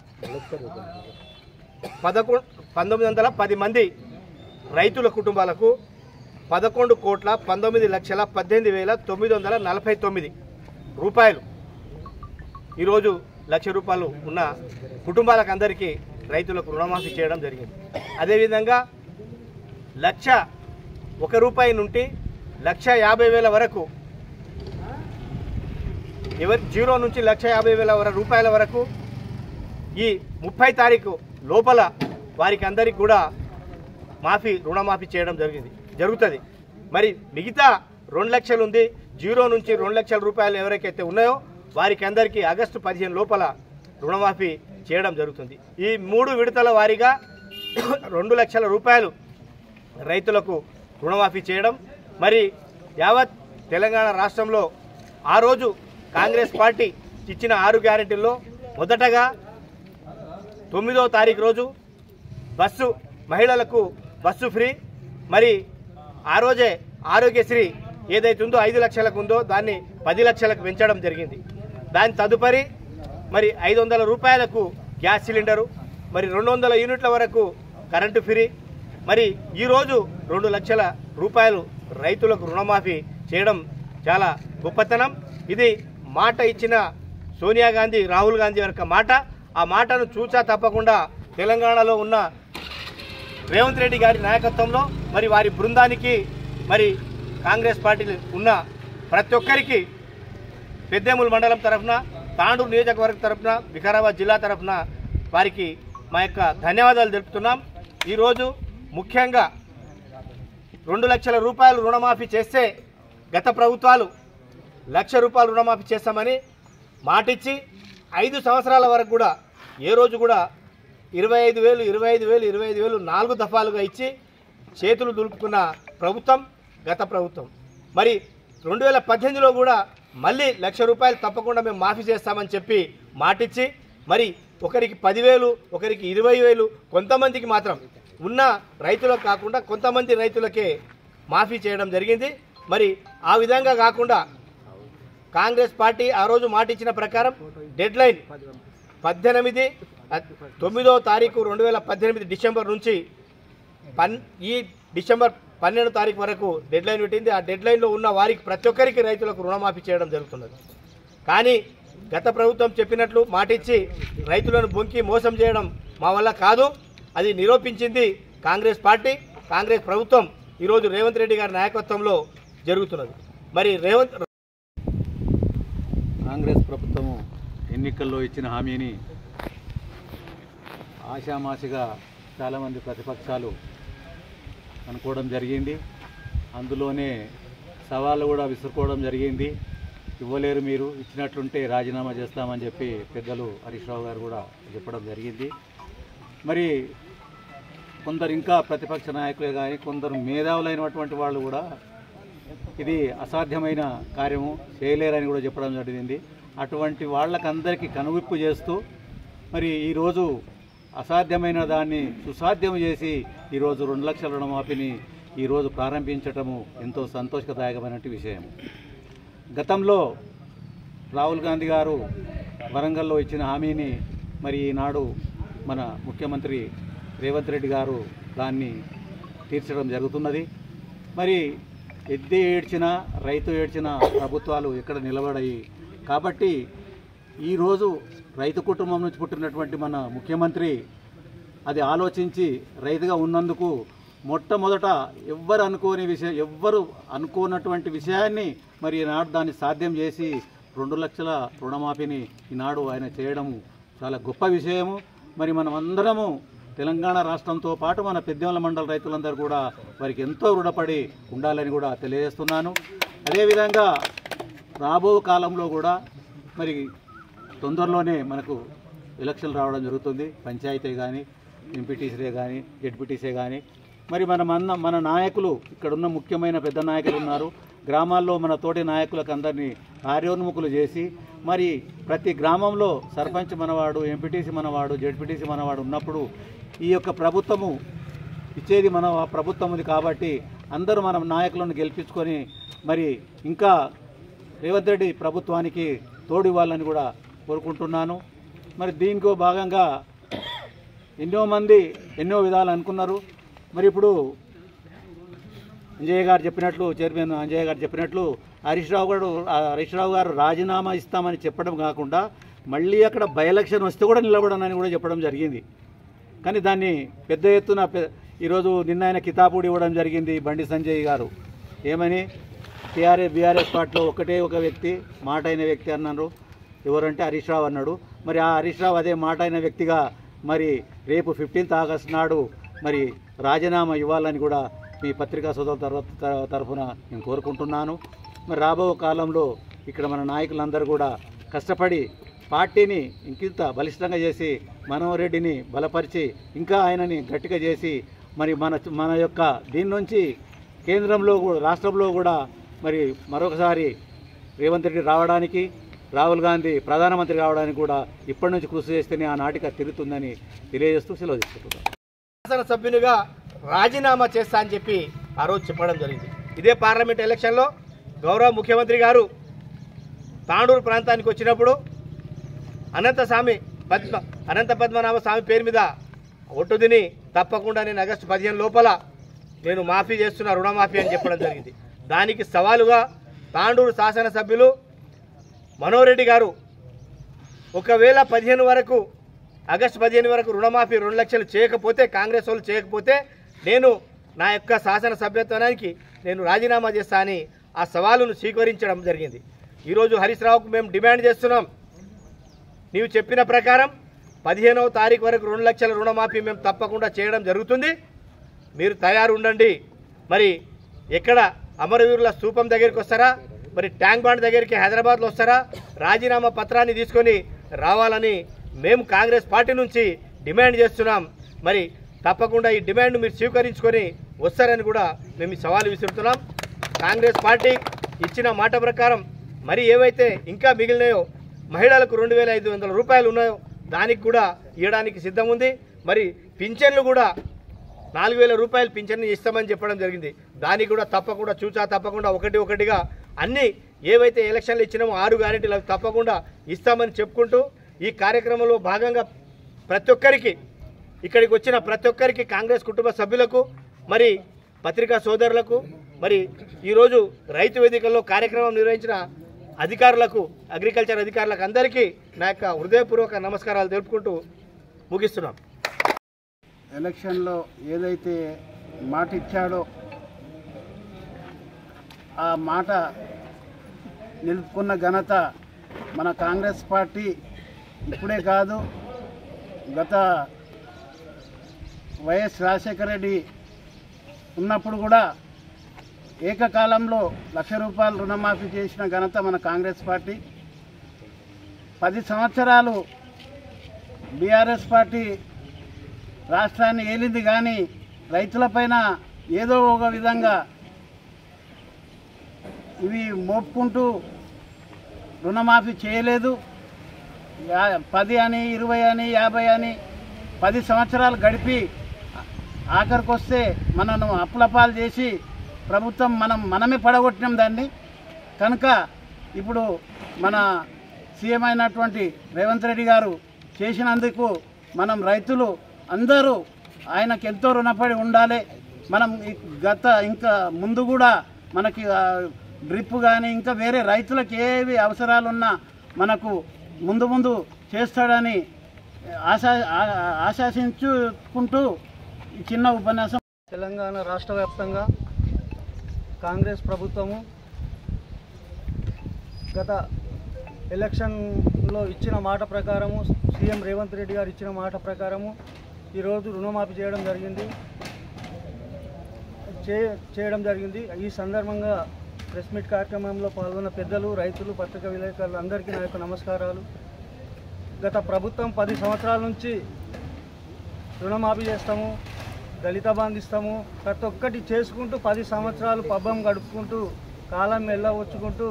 1910 మంది రైతుల కుటుంబాలకు 11,19,18,949 రూపాయలు ఈరోజు ₹1,00,000 ఉన్న కుటుంబాలకు అందరికీ రైతులకు రుణమాఫీ చేయడం జరిగింది. అదేవిధంగా ₹1,00,000 నుండి ₹1,50,000 వరకు జీరో నుంచి ₹1,50,000 వరకు ఈ 30 తారీఖు లోపల వారికి అందరికీ కూడా రుణమాఫీ చేయడం జరుగుతుంది. మరి మిగతా 2 లక్షలు ఉంది, జీరో నుంచి ₹2,00,000 ఎవరికైతే ఉన్నాయో వారికి అందరికీ ఆగస్టు 15 లోపల రుణమాఫీ చేయడం జరుగుతుంది. ఈ 3 విడతల వారీగా ₹2 లక్షల రైతులకు రుణమాఫీ చేయడం. మరి యావత్ తెలంగాణ రాష్ట్రంలో ఆ రోజు కాంగ్రెస్ పార్టీ ఇచ్చిన 6 గ్యారెంటీల్లో మొదటగా 9వ తారీఖు రోజు మహిళలకు బస్సు ఫ్రీ, మరి ఆ రోజే ఆరోగ్యశ్రీ ఏదైతే ఉందో 5 లక్షలకు ఉందో దాన్ని 10 లక్షలకు పెంచడం జరిగింది. దాని తదుపరి మరి ₹500 గ్యాస్ సిలిండరు, మరి 200 యూనిట్ల వరకు కరెంటు ఫ్రీ. మరి ఈరోజు ₹2 లక్షల రైతులకు రుణమాఫీ చేయడం చాలా గొప్పతనం. ఇది మాట ఇచ్చిన సోనియా గాంధీ రాహుల్ గాంధీ యొక్క మాట. ఆ మాటను చూచా తప్పకుండా తెలంగాణలో ఉన్న రేవంత్ రెడ్డి గారి నాయకత్వంలో మరి వారి బృందానికి మరి కాంగ్రెస్ పార్టీ ఉన్న ప్రతి ఒక్కరికి పెద్దేముల్ మండలం తరఫున, తాండూరు నియోజకవర్గం తరఫున, వికారాబాద్ జిల్లా తరఫున వారికి మా యొక్క ధన్యవాదాలు తెలుపుతున్నాం. ఈరోజు ముఖ్యంగా ₹2 లక్షల రుణమాఫీ చేస్తే గత ప్రభుత్వాలు ₹1,00,000 రుణమాఫీ చేస్తామని మాటిచ్చి 5 సంవత్సరాల వరకు కూడా ఏ రోజు కూడా 25,000 4 దఫాలుగా ఇచ్చి చేతులు దులుపుకున్న ప్రభుత్వం గత ప్రభుత్వం. మరి 2018లో కూడా మళ్ళీ 1,00,000 రూపాయలు తప్పకుండా మేము మాఫీ చేస్తామని చెప్పి మాటిచ్చి మరి ఒకరికి 10,000 ఒకరికి 20,000 కొంతమందికి మాత్రం ఉన్న రైతులకు కాకుండా కొంతమంది రైతులకే మాఫీ చేయడం జరిగింది. మరి ఆ విధంగా కాకుండా కాంగ్రెస్ పార్టీ ఆ రోజు మాటిచ్చిన ప్రకారం డెడ్ లైన్ 9వ తారీఖు 2018 డిసెంబర్ నుంచి ఈ డిసెంబర్ 12వ తారీఖు వరకు డెడ్ లైన్ పెట్టింది. ఆ డెడ్ లైన్లో ఉన్న వారికి ప్రతి ఒక్కరికి రైతులకు రుణమాఫీ చేయడం జరుగుతున్నది. కానీ గత ప్రభుత్వం చెప్పినట్లు మాటిచ్చి రైతులను బొంకి మోసం చేయడం మా వల్ల కాదు. అది నిరూపించింది కాంగ్రెస్ పార్టీ, కాంగ్రెస్ ప్రభుత్వం ఈరోజు రేవంత్ రెడ్డి గారి నాయకత్వంలో జరుగుతున్నది. మరి కాంగ్రెస్ ప్రభుత్వము ఎన్నికల్లో ఇచ్చిన హామీని ఆషామాషిగా చాలామంది ప్రతిపక్షాలు అనుకోవడం జరిగింది. అందులోనే సవాళ్ళు కూడా విసురుకోవడం జరిగింది. ఇవ్వలేరు, మీరు ఇచ్చినట్లుంటే రాజీనామా చేస్తామని చెప్పి పెద్దలు హరీష్ రావు గారు కూడా చెప్పడం జరిగింది. మరి కొందరు ఇంకా ప్రతిపక్ష నాయకులే కానీ కొందరు మేధావులైనటువంటి వాళ్ళు కూడా ఇది అసాధ్యమైన కార్యము, చేయలేరని కూడా చెప్పడం జరిగింది. అటువంటి వాళ్ళకందరికీ కనువిప్పు చేస్తూ మరి ఈరోజు అసాధ్యమైన దాన్ని సుసాధ్యం చేసి ఈరోజు 2 లక్షల రుణమాఫీని ఈరోజు ప్రారంభించటము ఎంతో సంతోషదాయకమైన విషయం. గతంలో రాహుల్ గాంధీ గారు వరంగల్లో ఇచ్చిన హామీని మరి ఈనాడు మన ముఖ్యమంత్రి రేవంత్ రెడ్డి గారు దాన్ని తీర్చడం జరుగుతున్నది. మరి ఎద్దే ఏడ్చినా రైతు ఏడ్చిన ప్రభుత్వాలు ఎక్కడ నిలబడాయి. కాబట్టి ఈరోజు రైతు కుటుంబం నుంచి పుట్టినటువంటి మన ముఖ్యమంత్రి అది ఆలోచించి రైతుగా ఉన్నందుకు మొట్టమొదట ఎవ్వరు అనుకోనటువంటి విషయాన్ని మరి ఈనాడు దాన్ని సాధ్యం చేసి 2 లక్షల రుణమాఫీని ఈనాడు ఆయన చేయడము చాలా గొప్ప విషయము. మరి మనం అందరము తెలంగాణ రాష్ట్రంతో పాటు మన పెద్దేముల మండల రైతులందరూ కూడా వారికి ఎంతో రుణపడి ఉండాలని కూడా తెలియజేస్తున్నాను. అదేవిధంగా రాబో కాలంలో కూడా మరి తొందరలోనే మనకు ఎలక్షన్లు రావడం జరుగుతుంది. పంచాయతీ కానీ, ఎంపీటీసీలే కానీ, జెడ్పీటీసీ కానీ మరి మన నాయకులు ఇక్కడున్న ముఖ్యమైన పెద్ద నాయకులు ఉన్నారు. గ్రామాల్లో మన తోటి నాయకులకు అందరినీ కార్యోన్ముఖులు చేసి మరి ప్రతి గ్రామంలో సర్పంచ్ మనవాడు, ఎంపీటీసీ మనవాడు, జెడ్పీటీసీ మనవాడు ఉన్నప్పుడు ఈ యొక్క ప్రభుత్వము ఇచ్చేది మన ప్రభుత్వం ఉంది. కాబట్టి అందరూ మన నాయకులను గెలిపించుకొని మరి ఇంకా రేవంత్ రెడ్డి ప్రభుత్వానికి తోడు ఇవ్వాలని కూడా కోరుకుంటున్నాను. మరి దీనికో భాగంగా ఎన్నో మంది ఎన్నో విధాలు అనుకున్నారు. మరి ఇప్పుడు అంజయ్య గారు చెప్పినట్లు, చైర్మన్ అంజయ్య గారు చెప్పినట్లు హరీష్ రావు గారు రాజీనామా ఇస్తామని చెప్పడం కాకుండా మళ్ళీ అక్కడ బై ఎలక్షన్ వస్తే కూడా నిలబడనని కూడా చెప్పడం జరిగింది. కానీ దాన్ని పెద్ద ఎత్తున ఈరోజు నిన్న ఆయన కితాబుడు ఇవ్వడం జరిగింది బండి సంజయ్ గారు. ఏమని బీఆర్ఎస్ పార్టీలో ఒక వ్యక్తి మాట అయిన వ్యక్తి అన్నారు. ఎవరంటే హరీష్ రావు అన్నాడు. మరి ఆ హరీష్ రావు అదే మాట అయిన వ్యక్తిగా మరి రేపు 15th ఆగస్టు నాడు మరి రాజీనామా ఇవ్వాలని కూడా మీ పత్రికా సోదరుల తరఫున నేను కోరుకుంటున్నాను. మరి రాబో కాలంలో ఇక్కడ మన నాయకులందరూ కూడా కష్టపడి పార్టీని ఇంకింత బలిష్టంగా చేసి మనోహర్ రెడ్డిని బలపరిచి ఇంకా ఆయనని గట్టిగా చేసి మరి మన యొక్క దీని నుంచి కేంద్రంలో కూడా రాష్ట్రంలో కూడా మరి మరొకసారి రేవంత్ రెడ్డి రావడానికి, రాహుల్ గాంధీ ప్రధానమంత్రి కావడానికి కూడా ఇప్పటి నుంచి కృషి చేస్తేనే ఆ నాటిక తిరుగుతుందని తెలియజేస్తూ సెలవు తీసుకుంటున్నాను. శాసనసభ్యునిగా రాజీనామా చేస్తా అని చెప్పి ఆ రోజు చెప్పడం జరిగింది. ఇదే పార్లమెంట్ ఎలక్షన్లో గౌరవ ముఖ్యమంత్రి గారు తాండూరు ప్రాంతానికి వచ్చినప్పుడు అనంత పద్మనాభ స్వామి పేరు మీద ఒట్టు తిని తప్పకుండా నేను ఆగస్టు 15 లోపల నేను మాఫీ చేస్తున్నా, రుణమాఫీ అని చెప్పడం జరిగింది. దానికి సవాలుగా తాండూరు శాసనసభ్యులు మనోహర్ రెడ్డి గారు ఒకవేళ ఆగస్టు 15 వరకు రుణమాఫీ 2 లక్షలు చేయకపోతే, కాంగ్రెస్ వాళ్ళు చేయకపోతే నేను నా యొక్క శాసనసభ్యత్వానికి నేను రాజీనామా చేస్తా అని ఆ సవాలును స్వీకరించడం జరిగింది. ఈరోజు హరీష్ రావుకు మేము డిమాండ్ చేస్తున్నాం, నీవు చెప్పిన ప్రకారం 15వ తారీఖు వరకు 2 లక్షల రుణమాఫీ మేము తప్పకుండా చేయడం జరుగుతుంది. మీరు తయారు ఉండండి. మరి ఎక్కడ అమరవీరుల స్తూపం దగ్గరికి వస్తారా, మరి ట్యాంక్ బండ్ దగ్గరికి హైదరాబాద్లో వస్తారా, రాజీనామా పత్రాన్ని తీసుకొని రావాలని మేము కాంగ్రెస్ పార్టీ నుంచి డిమాండ్ చేస్తున్నాం. మరి తప్పకుండా ఈ డిమాండ్ మీరు స్వీకరించుకొని వస్తారని కూడా మేము ఈ సవాలు విసురుతున్నాం. కాంగ్రెస్ పార్టీ ఇచ్చిన మాట ప్రకారం మరి ఏవైతే ఇంకా మిగిలినాయో మహిళలకు 2,500 రూపాయలు ఉన్నాయో దానికి కూడా ఇవ్వడానికి సిద్ధం ఉంది. మరి పింఛన్లు కూడా 4,000 రూపాయలు పింఛన్ ఇస్తామని చెప్పడం జరిగింది. దానికి కూడా తప్పకుండా తప్పకుండా ఒకటిగా అన్ని ఏవైతే ఎలక్షన్లు ఇచ్చినామో 6 గ్యారెంటీలు అవి తప్పకుండా ఇస్తామని చెప్పుకుంటూ ఈ కార్యక్రమంలో భాగంగా ప్రతి ఒక్కరికి ఇక్కడికి వచ్చిన ప్రతి ఒక్కరికి కాంగ్రెస్ కుటుంబ సభ్యులకు మరి పత్రికా సోదరులకు మరి ఈరోజు రైతు వేదికల్లో కార్యక్రమం నిర్వహించిన అధికారులకు అగ్రికల్చర్ అధికారులకు అందరికీ నా యొక్క హృదయపూర్వక నమస్కారాలు తెలుపుకుంటూ ముగిస్తున్నాం. ఎలక్షన్లో ఏదైతే మాట ఇచ్చాడో ఆ మాట నిలుపుకున్న ఘనత మన కాంగ్రెస్ పార్టీ ఇప్పుడే కాదు, గత వైఎస్ రాజశేఖర రెడ్డి ఉన్నప్పుడు కూడా ఏకకాలంలో 1,00,000 రూపాయలు రుణమాఫీ చేసిన ఘనత మన కాంగ్రెస్ పార్టీ. 10 సంవత్సరాలు బీఆర్ఎస్ పార్టీ రాష్ట్రాన్ని ఏలింది, కానీ రైతులపైన ఏదో ఒక విధంగా ఇవి మోపుకుంటూ రుణమాఫీ చేయలేదు. 10 అని 20 అని 50 అని 10 సంవత్సరాలు గడిపి ఆఖరికి వస్తే మనను అప్పులపాలు చేసి ప్రభుత్వం మనమే పడగొట్టినాం దాన్ని. కనుక ఇప్పుడు మన సీఎం అయినటువంటి రేవంత్ రెడ్డి గారు చేసినందుకు మనం రైతులు అందరూ ఆయనకు ఎంతో రుణపడి ఉండాలి. మనం ఇంకా ముందు కూడా మనకి డ్రిప్ కానీ ఇంకా వేరే రైతులకు ఏవి అవసరాలున్నా మనకు ముందు చేస్తాడని ఆశాసించుకుంటూ ఈ చిన్న ఉపన్యాసం. తెలంగాణ రాష్ట్ర వ్యాప్తంగా కాంగ్రెస్ ప్రభుత్వము గత ఎలక్షన్లో ఇచ్చిన మాట ప్రకారము, సీఎం రేవంత్ రెడ్డి గారు ఇచ్చిన మాట ప్రకారము ఈరోజు రుణమాఫీ చేయడం జరిగింది. ఈ సందర్భంగా ప్రెస్ మీట్ కార్యక్రమంలో పాల్గొన్న పెద్దలు, రైతులు, పత్రికా విలేకరులు అందరికీ నా యొక్క నమస్కారాలు. గత ప్రభుత్వం 10 సంవత్సరాల నుంచి రుణమాఫీ చేస్తాము, దళిత బంధు ఇస్తాము, ప్రతి ఒక్కటి చేసుకుంటూ 10 సంవత్సరాలు పబ్బం గడుపుకుంటూ కాలం వెళ్ళవచ్చుకుంటూ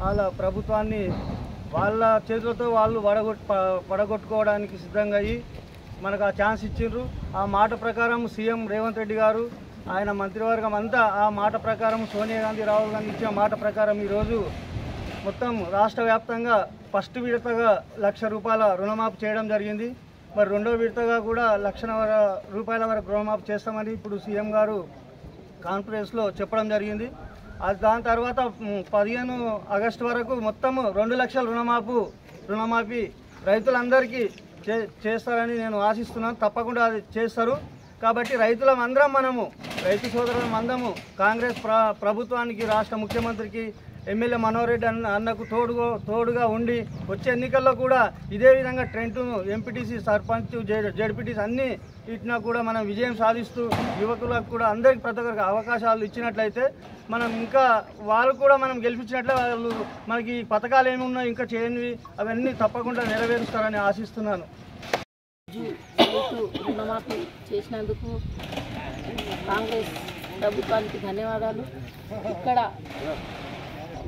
వాళ్ళ ప్రభుత్వాన్ని వాళ్ళ చేతులతో వాళ్ళు పడగొట్టుకోవడానికి సిద్ధంగా అయ్యి మనకు ఆ ఛాన్స్ ఇచ్చిండ్రు. ఆ మాట ప్రకారం సీఎం రేవంత్ రెడ్డి గారు, ఆయన మంత్రివర్గం అంతా ఆ మాట ప్రకారం, సోనియా గాంధీ, రాహుల్ గాంధీ ఇచ్చిన మాట ప్రకారం ఈరోజు మొత్తం రాష్ట్ర వ్యాప్తంగా ఫస్ట్ విడతగా 1,00,000 రూపాయల రుణమాఫీ చేయడం జరిగింది. మరి రెండో విడతగా కూడా 1,00,000 రూపాయల వరకు రుణమాఫీ చేస్తామని ఇప్పుడు సీఎం గారు కాన్ఫరెన్స్లో చెప్పడం జరిగింది. దాని తర్వాత 15 ఆగస్టు వరకు మొత్తం 2,00,000 రుణమాఫీ రైతులందరికీ చేస్తారని నేను ఆశిస్తున్నాను. తప్పకుండా అది చేస్తారు. కాబట్టి రైతులందరం రైతు సోదరులందరము కాంగ్రెస్ ప్రభుత్వానికి, రాష్ట్ర ముఖ్యమంత్రికి, ఎమ్మెల్యే మనోహర్ రెడ్డి అన్నకు తోడుగా ఉండి వచ్చే ఎన్నికల్లో కూడా ఇదే విధంగా ట్రెండ్ను ఎంపీటీసీ, సర్పంచ్, జెడ్పీటీసీ అన్ని ఇట్లా కూడా మనం విజయం సాధిస్తూ యువకులకు కూడా అందరికీ ప్రతి ఒక్కరికి అవకాశాలు ఇచ్చినట్లయితే మనం ఇంకా వాళ్ళు కూడా మనం గెలిపించినట్లే వాళ్ళు మనకి పథకాలు ఏమి ఉన్నాయో ఇంకా చేయనివి అవన్నీ తప్పకుండా నెరవేరుస్తారని ఆశిస్తున్నాను. రుణమాఫీ చేసినందుకు కాంగ్రెస్ ప్రభుత్వానికి ధన్యవాదాలు. ఇక్కడ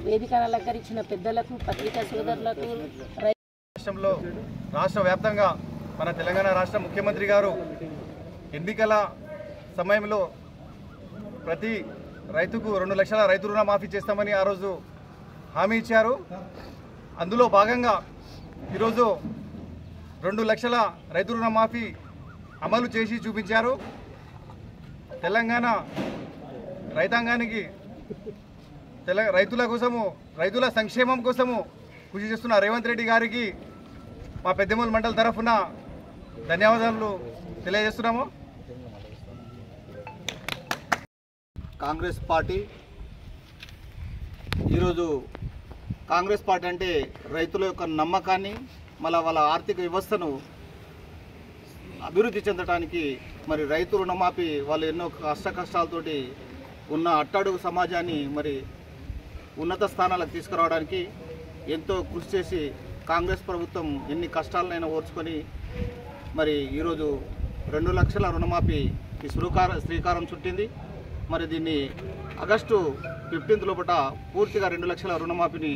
వేదికను అలంకరించిన పెద్దలకు, పత్రికా సోదరులకు, రాష్ట్రంలో రాష్ట్ర వ్యాప్తంగా మన తెలంగాణ రాష్ట్ర ముఖ్యమంత్రి గారు ఎన్నికల సమయంలో ప్రతి రైతుకు 2,00,000 రైతు రుణమాఫీ చేస్తామని ఆ రోజు హామీ ఇచ్చారు. అందులో భాగంగా ఈరోజు 2,00,000 రైతు రుణమాఫీ అమలు చేసి చూపించారు. తెలంగాణ రైతాంగానికి, రైతుల కోసము, రైతుల సంక్షేమం కోసము కృషి చేస్తున్న రేవంత్ రెడ్డి గారికి మా పెద్దమూలు మండలి తరఫున ధన్యవాదాలు తెలియజేస్తున్నాము. కాంగ్రెస్ పార్టీ ఈరోజు కాంగ్రెస్ పార్టీ అంటే రైతుల యొక్క నమ్మకాన్ని, మళ్ళీ వాళ్ళ ఆర్థిక వ్యవస్థను అభివృద్ధి చెందడానికి మరి రైతు రుణమాఫీ వాళ్ళు ఎన్నో కష్టాలతోటి ఉన్న అట్టడుగు సమాజాన్ని మరి ఉన్నత స్థానాలకు తీసుకురావడానికి ఎంతో కృషి చేసి కాంగ్రెస్ ప్రభుత్వం ఎన్ని కష్టాలనైనా ఓర్చుకొని మరి ఈరోజు 2,00,000 రుణమాఫీ శ్రీకారం చుట్టింది. మరి దీన్ని ఆగస్టు 15 లోపల పూర్తిగా 2 లక్షల రుణమాఫీని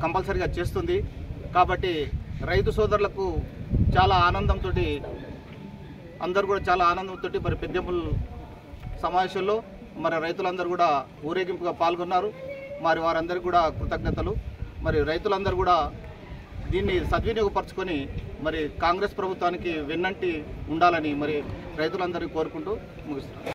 కంపల్సరీగా చేస్తుంది. కాబట్టి రైతు సోదరులకు చాలా ఆనందంతో అందరూ కూడా చాలా ఆనందంతో మరి పెద్దెంపుల్ సమావేశంలో మరి రైతులందరూ కూడా ఊరేగింపుగా పాల్గొన్నారు. మరి వారందరికీ కూడా కృతజ్ఞతలు. మరి రైతులందరూ కూడా దీన్ని సద్వినియోగపరచుకొని మరి కాంగ్రెస్ ప్రభుత్వానికి వెన్నంటి ఉండాలని మరి రైతులందరినీ కోరుకుంటూ ముగిస్తున్నారు.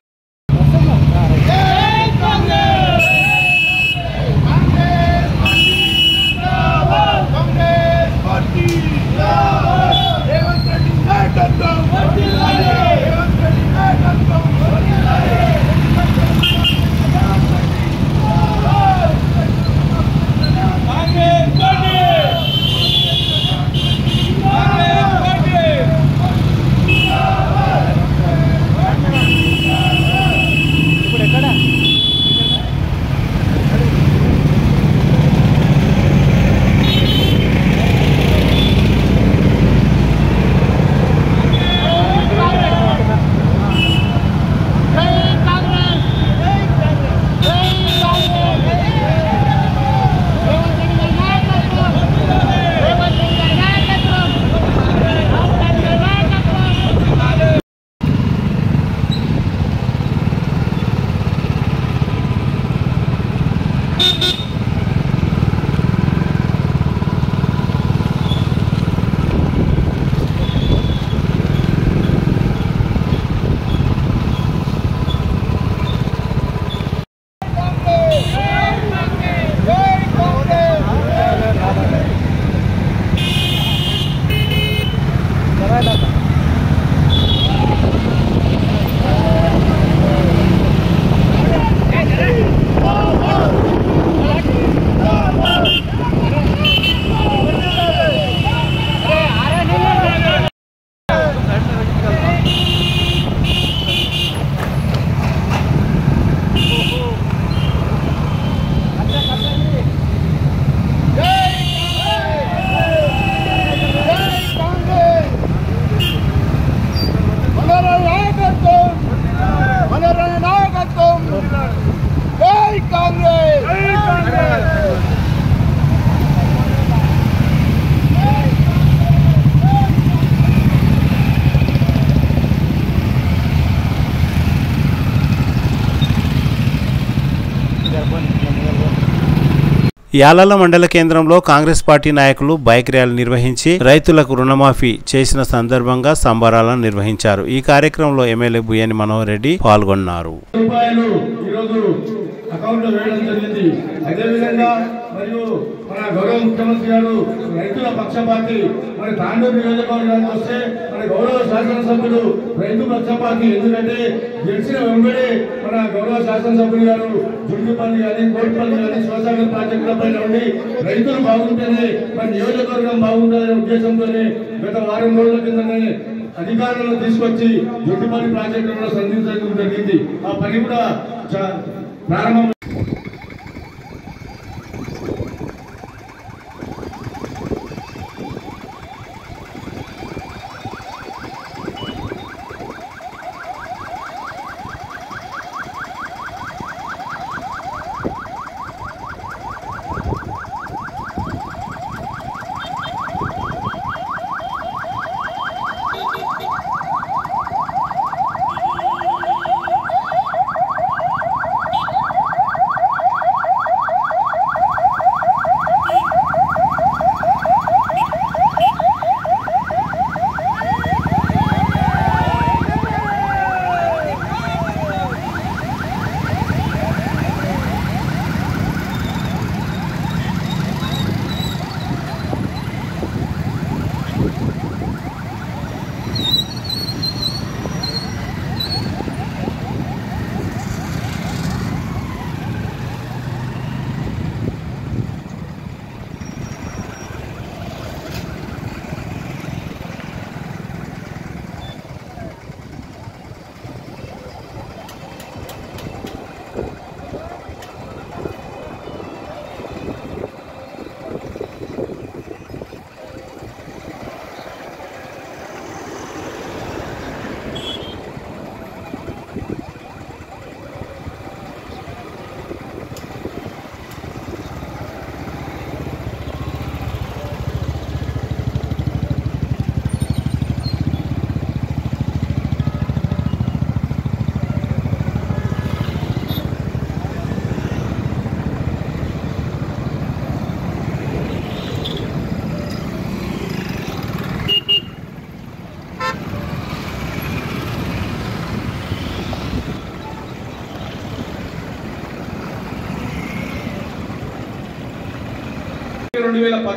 యాలల మండల కేంద్రంలో కాంగ్రెస్ పార్టీ నాయకులు బైక్ ర్యాలీ నిర్వహించి రైతులకు రుణమాఫీ చేసిన సందర్భంగా సంబరాలను నిర్వహించారు. ఈ కార్యక్రమంలో ఎమ్మెల్యే బుయ్యని మనోహర్ రెడ్డి పాల్గొన్నారు. అకౌంట్లో వేయడం జరిగింది. అదేవిధంగా మరియు మన గౌరవ ముఖ్యమంత్రి గారు రైతుల పక్షపాతి మరి తాండూరు నియోజకవర్గానికి వస్తే మన గౌరవ శాసనసభ్యులు రైతు పక్షపాతి. ఎందుకంటే గెలిచిన వెంబడే మన గౌరవ శాసనసభ్యులు గారు జుండుపల్లి కానీ కోట్పల్లి కానీ శివసాగర్ ప్రాజెక్టులపై ఉండి రైతులు బాగుంటేనే మన నియోజకవర్గం బాగుంటుందనే ఉద్దేశంతోనే గత వారం రోజుల కిందనే అధికారులను తీసుకొచ్చి జుండుపల్లి ప్రాజెక్టులను సంధించడం జరిగింది. ఆ పని కూడా ప్రారంభం.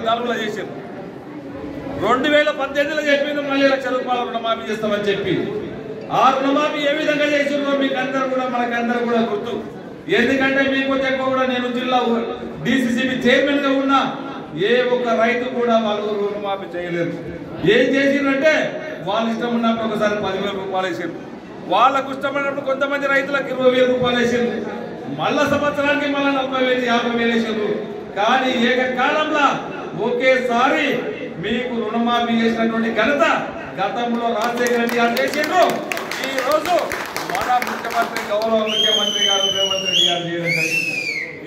2014లో చేశారు. 2018లో చెప్పింది మళ్ళీ ₹1,00,000 రుణమాఫీ చేస్తామని చెప్పి. ఆ రుణమాఫీ ఏ విధంగా చేసిందో మీకు అందరూ కూడా మనకందరూ కూడా గుర్తు. ఎందుకంటే మీకు ఎక్కువ కూడా నేను జిల్లా DCCB చైర్మన్ గా ఉన్నా, ఏ ఒక్క రైతు కూడా వాళ్ళు రుణమాఫీ చేయలేరు. ఏం చేసిందంటే వాళ్ళ ఇష్టం ఉన్నప్పుడు ఒకసారి ₹10,000 వేసారు, వాళ్ళకు ఇష్టమైనప్పుడు కొంతమంది రైతులకు ₹20,000 వేసారు, మళ్ళా సంవత్సరానికి మళ్ళీ 40,000 50,000 వేసారు. కానీ ఏకకాలంలో ఒకేసారి మీకు రుణమాఫీ చేసినటువంటి ఘనత గతంలో రాజశేఖర రెడ్డి గారు చేసిండ్రు. ఈ రోజు మన ముఖ్యమంత్రి గౌరవ ముఖ్యమంత్రి గారు రేవంత్ రెడ్డి గారు చేయడం జరిగింది.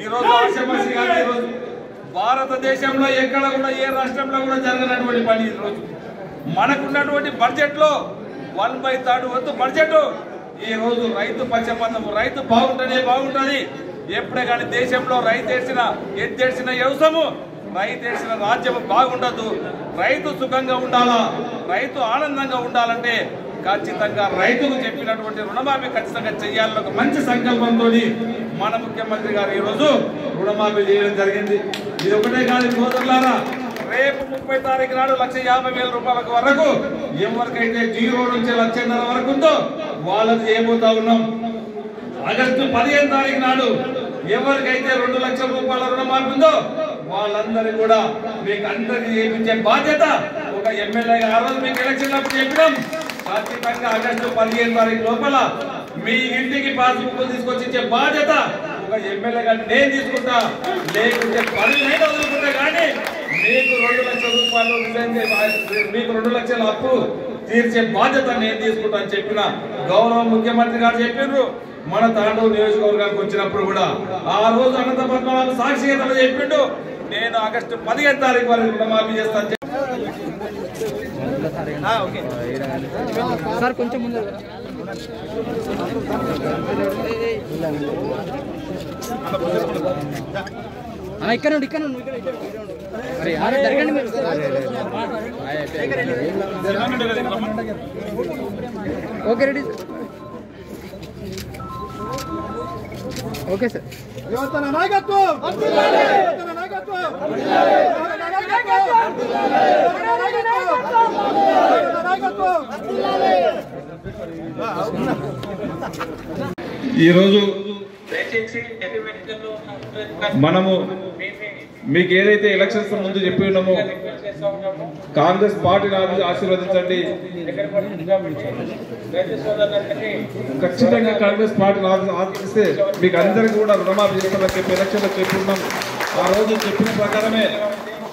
ఈ రోజు ఆశామాసి గారు ఈ రోజు భారతదేశంలో ఎక్కడ కూడా ఏ రాష్ట్రంలో కూడా జరగనటువంటి పని. ఈ రోజు మనకున్నటువంటి బడ్జెట్ లో 1/3 వంతు బడ్జెట్ ఈ రోజు రైతు పక్షపాతము. రైతు బాగుంటేనే బాగుంటుంది. ఎప్పుడే కానీ దేశంలో రైతు ఎత్తేసిన వ్యవసాయము, రైతు ఏడ్చిన రాజ్యం బాగుండదు. రైతు సుఖంగా ఉండాలా, రైతు ఆనందంగా ఉండాలంటే ఖచ్చితంగా రైతుకు చెప్పినటువంటి రుణమాఫీ ఖచ్చితంగా చేయాలని ఒక మంచి సంకల్పంతో మన ముఖ్యమంత్రి గారు ఈరోజు రుణమాఫీ చేయడం జరిగింది. ఇది ఒకటే కాదు సోదరులారా, రేపు 30 తారీఖు నాడు ₹150,000 వరకు ఎవరికైతే 0 నుంచి ₹1,50,000 వరకు ఉందో వాళ్ళకి చేయబోతా ఉన్నాం. ఆగస్టు 15 తారీఖు నాడు ఎవరికైతే ₹2,00,000 రుణమాఫీ ఉందో వాళ్ళందరూ కూడా మీకు అందరికీ చేయించే బాధ్యత ఒక ఎమ్మెల్యేగా ఆ రోజు మీకు ఎలక్షన్ అప్పుడు చెప్పినాం. ఖచ్చితంగా ఆగస్టు 15 తారీఖు లోపల మీ ఇంటికి పాస్బుక్ తీసుకొచ్చి ఇచ్చే బాధ్యత ఒక ఎమ్మెల్యేగా నేను తీసుకుంటా. లేకుంటే 10 వదులుకుంటా కానీ మీకు ₹2,00,000 మీకు ₹2,00,000 అప్పు తీర్చే బాధ్యత నేను తీసుకుంటా అని చెప్పిన గౌరవ ముఖ్యమంత్రి గారు చెప్పారు. మన తాండూరు నియోజకవర్గానికి వచ్చినప్పుడు కూడా ఆ రోజు అనంత పద్మనాభ సాక్షిగా చెప్పిండు, నేను ఆగస్టు 15 తారీఖు వరకు రుణమాఫీ చేస్తాను. సార్ కొంచెం ముందు ఇక్కడ ఓకే రెడీ ఓకే సార్. యువతన నాయకత్వం, యువతన నాయకత్వం, ఈరోజు మనము మీకు ఏదైతే ఎలక్షన్స్ ముందు చెప్పి ఉన్నామో కాంగ్రెస్ పార్టీని ఆశీర్వదించండి, ఖచ్చితంగా కాంగ్రెస్ పార్టీని ఆశీర్వదిస్తే మీకు అందరికీ కూడా రుణమాఫీ చేస్తామని చెప్పి ఎలక్షన్లో చెప్పి ఉన్నాం. ఆ రోజు చెప్పిన ప్రకారమే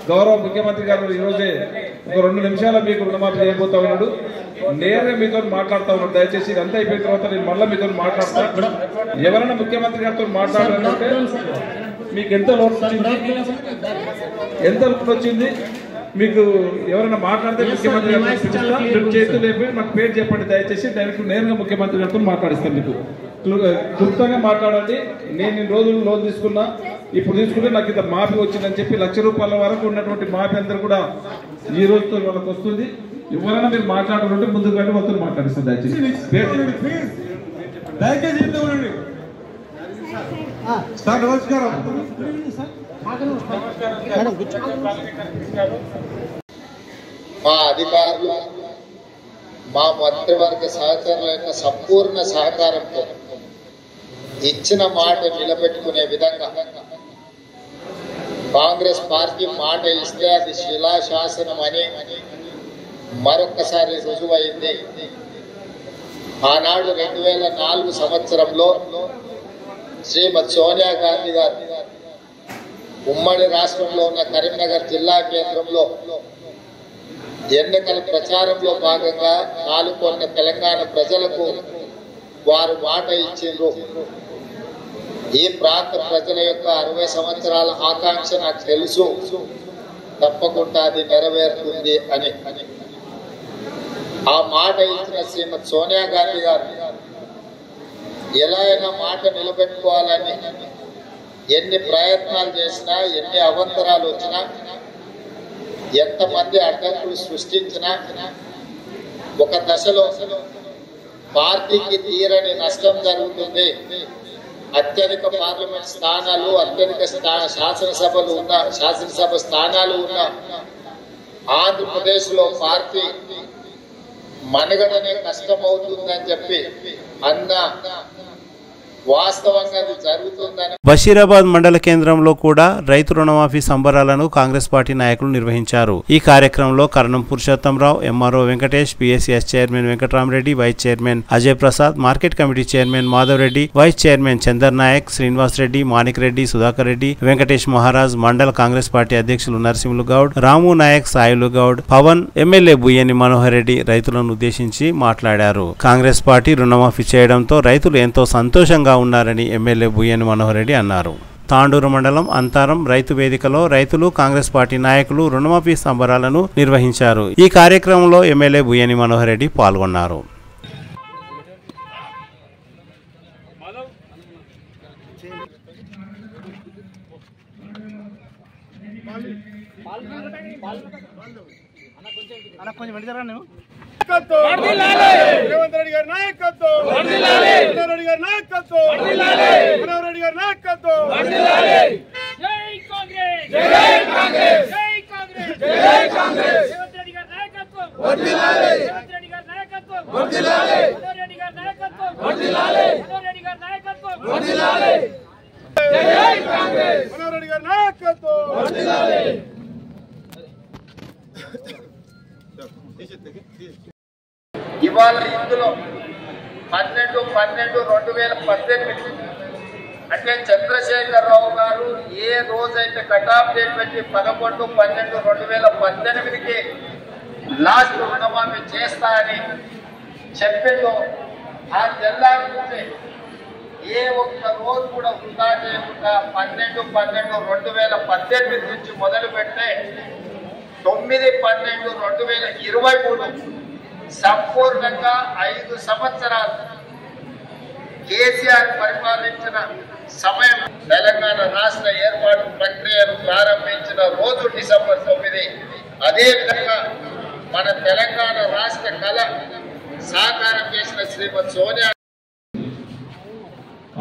గౌరవ ముఖ్యమంత్రి గారు ఈరోజే ఒక 2 నిమిషాలు మీకు రుణమాఫీ చేయబోతా ఉన్నాడు. నేరుగా మీతో మాట్లాడుతూ ఉన్నాడు. దయచేసి ఇదంతా అయిపోయిన తర్వాత నేను మళ్ళీ మీతో మాట్లాడతా. ఎవరైనా ముఖ్యమంత్రి గారితో మాట్లాడాలంటే మీకు ఎంత లోన్ వచ్చింది, మీకు ఎవరైనా మాట్లాడితే ముఖ్యమంత్రి గారు చేతులు లేపి మాకు పేరు చెప్పండి. దయచేసి డైరెక్ట్ నేరుగా ముఖ్యమంత్రి గారితో మాట్లాడిస్తాను. మీకు క్లుప్తంగా మాట్లాడండి. నేను ఇన్ని రోజులు లోన్ తీసుకున్నా, ఇప్పుడు తీసుకుంటే నాకు ఇంత మాఫీ వచ్చిందని చెప్పి ₹1,00,000 వరకు ఉన్నటువంటి మాఫీ అందరూ కూడా ఈ రోజుతో వాళ్ళకి వస్తుంది. ఎవరైనా మీరు మాట్లాడాలంటే ముందుకు వెళ్ళి మొత్తం మాట్లాడిస్తాను. దయచేసి సార్ నమస్కారం. మా అధికారులు, మా మంత్రివర్గ సహచరుల యొక్క సంపూర్ణ సహకారంతో ఇచ్చిన మాట నిలబెట్టుకునే విధంగా కాంగ్రెస్ పార్టీ మాట ఇస్తే అది శిలాశాసనం అని మరొక్కసారి రుజువైంది. ఆనాడు 2004 సంవత్సరంలో శ్రీమతి సోనియా గాంధీ గారు ఉమ్మడి రాష్ట్రంలో ఉన్న కరీంనగర్ జిల్లా కేంద్రంలో ఎన్నికల ప్రచారంలో భాగంగా పాల్గొన్న తెలంగాణ ప్రజలకు వారు మాట ఇచ్చిండ్రు. ఈ ప్రాంత ప్రజల యొక్క 60 సంవత్సరాల ఆకాంక్ష నాకు తెలుసు, తప్పకుండా అది నెరవేరుతుంది అని. ఆ మాట ఇచ్చిన శ్రీమతి సోనియా గాంధీ గారు ఎలా అయినా మాట నిలబెట్టుకోవాలని ఎన్ని ప్రయత్నాలు చేసినా, ఎన్ని అవంతరాలు వచ్చినా, ఎంతమంది అడ్డంకులు సృష్టించినా ఒక దశలో పార్టీకి తీరని నష్టం జరుగుతుంది, అత్యధిక పార్లమెంట్ స్థానాలు, అత్యధిక శాసనసభ స్థానాలు ఉన్న ఆంధ్రప్రదేశ్లో పార్టీ మనుగడనే కష్టమవుతుందని చెప్పి అన్న వాస్తవంగా అది జరుగుతుందని. బషీరాబాద్ మండల కేంద్రంలో కూడా రైతు రుణమాఫీ సంబరాలను కాంగ్రెస్ పార్టీ నాయకులు నిర్వహించారు. ఈ కార్యక్రమంలో Karanam Purushothamrao, MRO Venkatesh, PSCS chairman Venkataramareddy, vice chairman Ajay Prasad, market committee chairman Madhav Reddy, vice chairman Chandar Nayak, Srinivas Reddy, Manik Reddy, Sudhakar Reddy, Venkatesh Maharaj, mandal Congress party అధ్యక్షులు నరసింహులు గౌడ్, రాము నాయక్, సాయిలు గౌడ్, పవన్, ఎమ్మెల్యే బుయ్యని మనోహర్ రెడ్డి రైతులను ఉద్దేశించి మాట్లాడారు. కాంగ్రెస్ పార్టీ రుణమాఫీ చేయడంతో రైతులు ఎంతో సంతోషంగా ఉన్నారని ఎమ్మెల్యే బుయ్యని మనోహర్ రెడ్డి అన్నారు. తాండూరు మండలం అంతారం రైతు వేదికలో రైతులు, కాంగ్రెస్ పార్టీ నాయకులు రుణమాఫీ సంబరాలను నిర్వహించారు. ఈ కార్యక్రమంలో ఎమ్మెల్యే బుయ్యని మనోహర్ రెడ్డి పాల్గొన్నారు. రేవంత్ రెడ్డి గారి నాయకత్వం, రెడ్డి గారి నాయకత్వం, మనోహర్ రెడ్డి గారి నాయకత్వం. జై కాంగ్రెస్, జై కాంగ్రెస్, జై కాంగ్రెస్, జై కాంగ్రెస్. రేవంత్ రెడ్డి గారి నాయకత్వం వర్ధిల్లాలి, రేవంత్ రెడ్డి గారి నాయకత్వం వర్ధిల్లాలి, మనోహర్ రెడ్డి గారి నాయకత్వం వర్ధిల్లాలి, మనోహర్ రెడ్డి గారి నాయకత్వం వర్ధిల్లాలి. జై కాంగ్రెస్, మనోహర్ రెడ్డి గారి నాయకత్వం వర్ధిల్లాలి. ఇవాళ ఇందులో 12/12/2018 అంటే చంద్రశేఖరరావు గారు ఏ రోజైతే కటాఫ్ డేట్ పెట్టి 11/12/2018కి లాస్ట్ రుణమాఫీ చేస్తా అని చెప్పిందో ఆ తెల్లారి నుంచే ఏ ఒక్క రోజు కూడా వృధా చేయకుండా 12/12/2018 నుంచి మొదలు పెడితే 9/12/2023 సంపూర్ణంగా 5 సంవత్సరాలు కేసీఆర్ పరిపాలించిన సమయం తెలంగాణ రాష్ట్ర ఏర్పాటు ప్రక్రియను ప్రారంభించిన రోజు డిసెంబర్ 9. అదేవిధంగా మన తెలంగాణ రాష్ట్ర కళ సాకారం చేసిన శ్రీమతి సోనియా.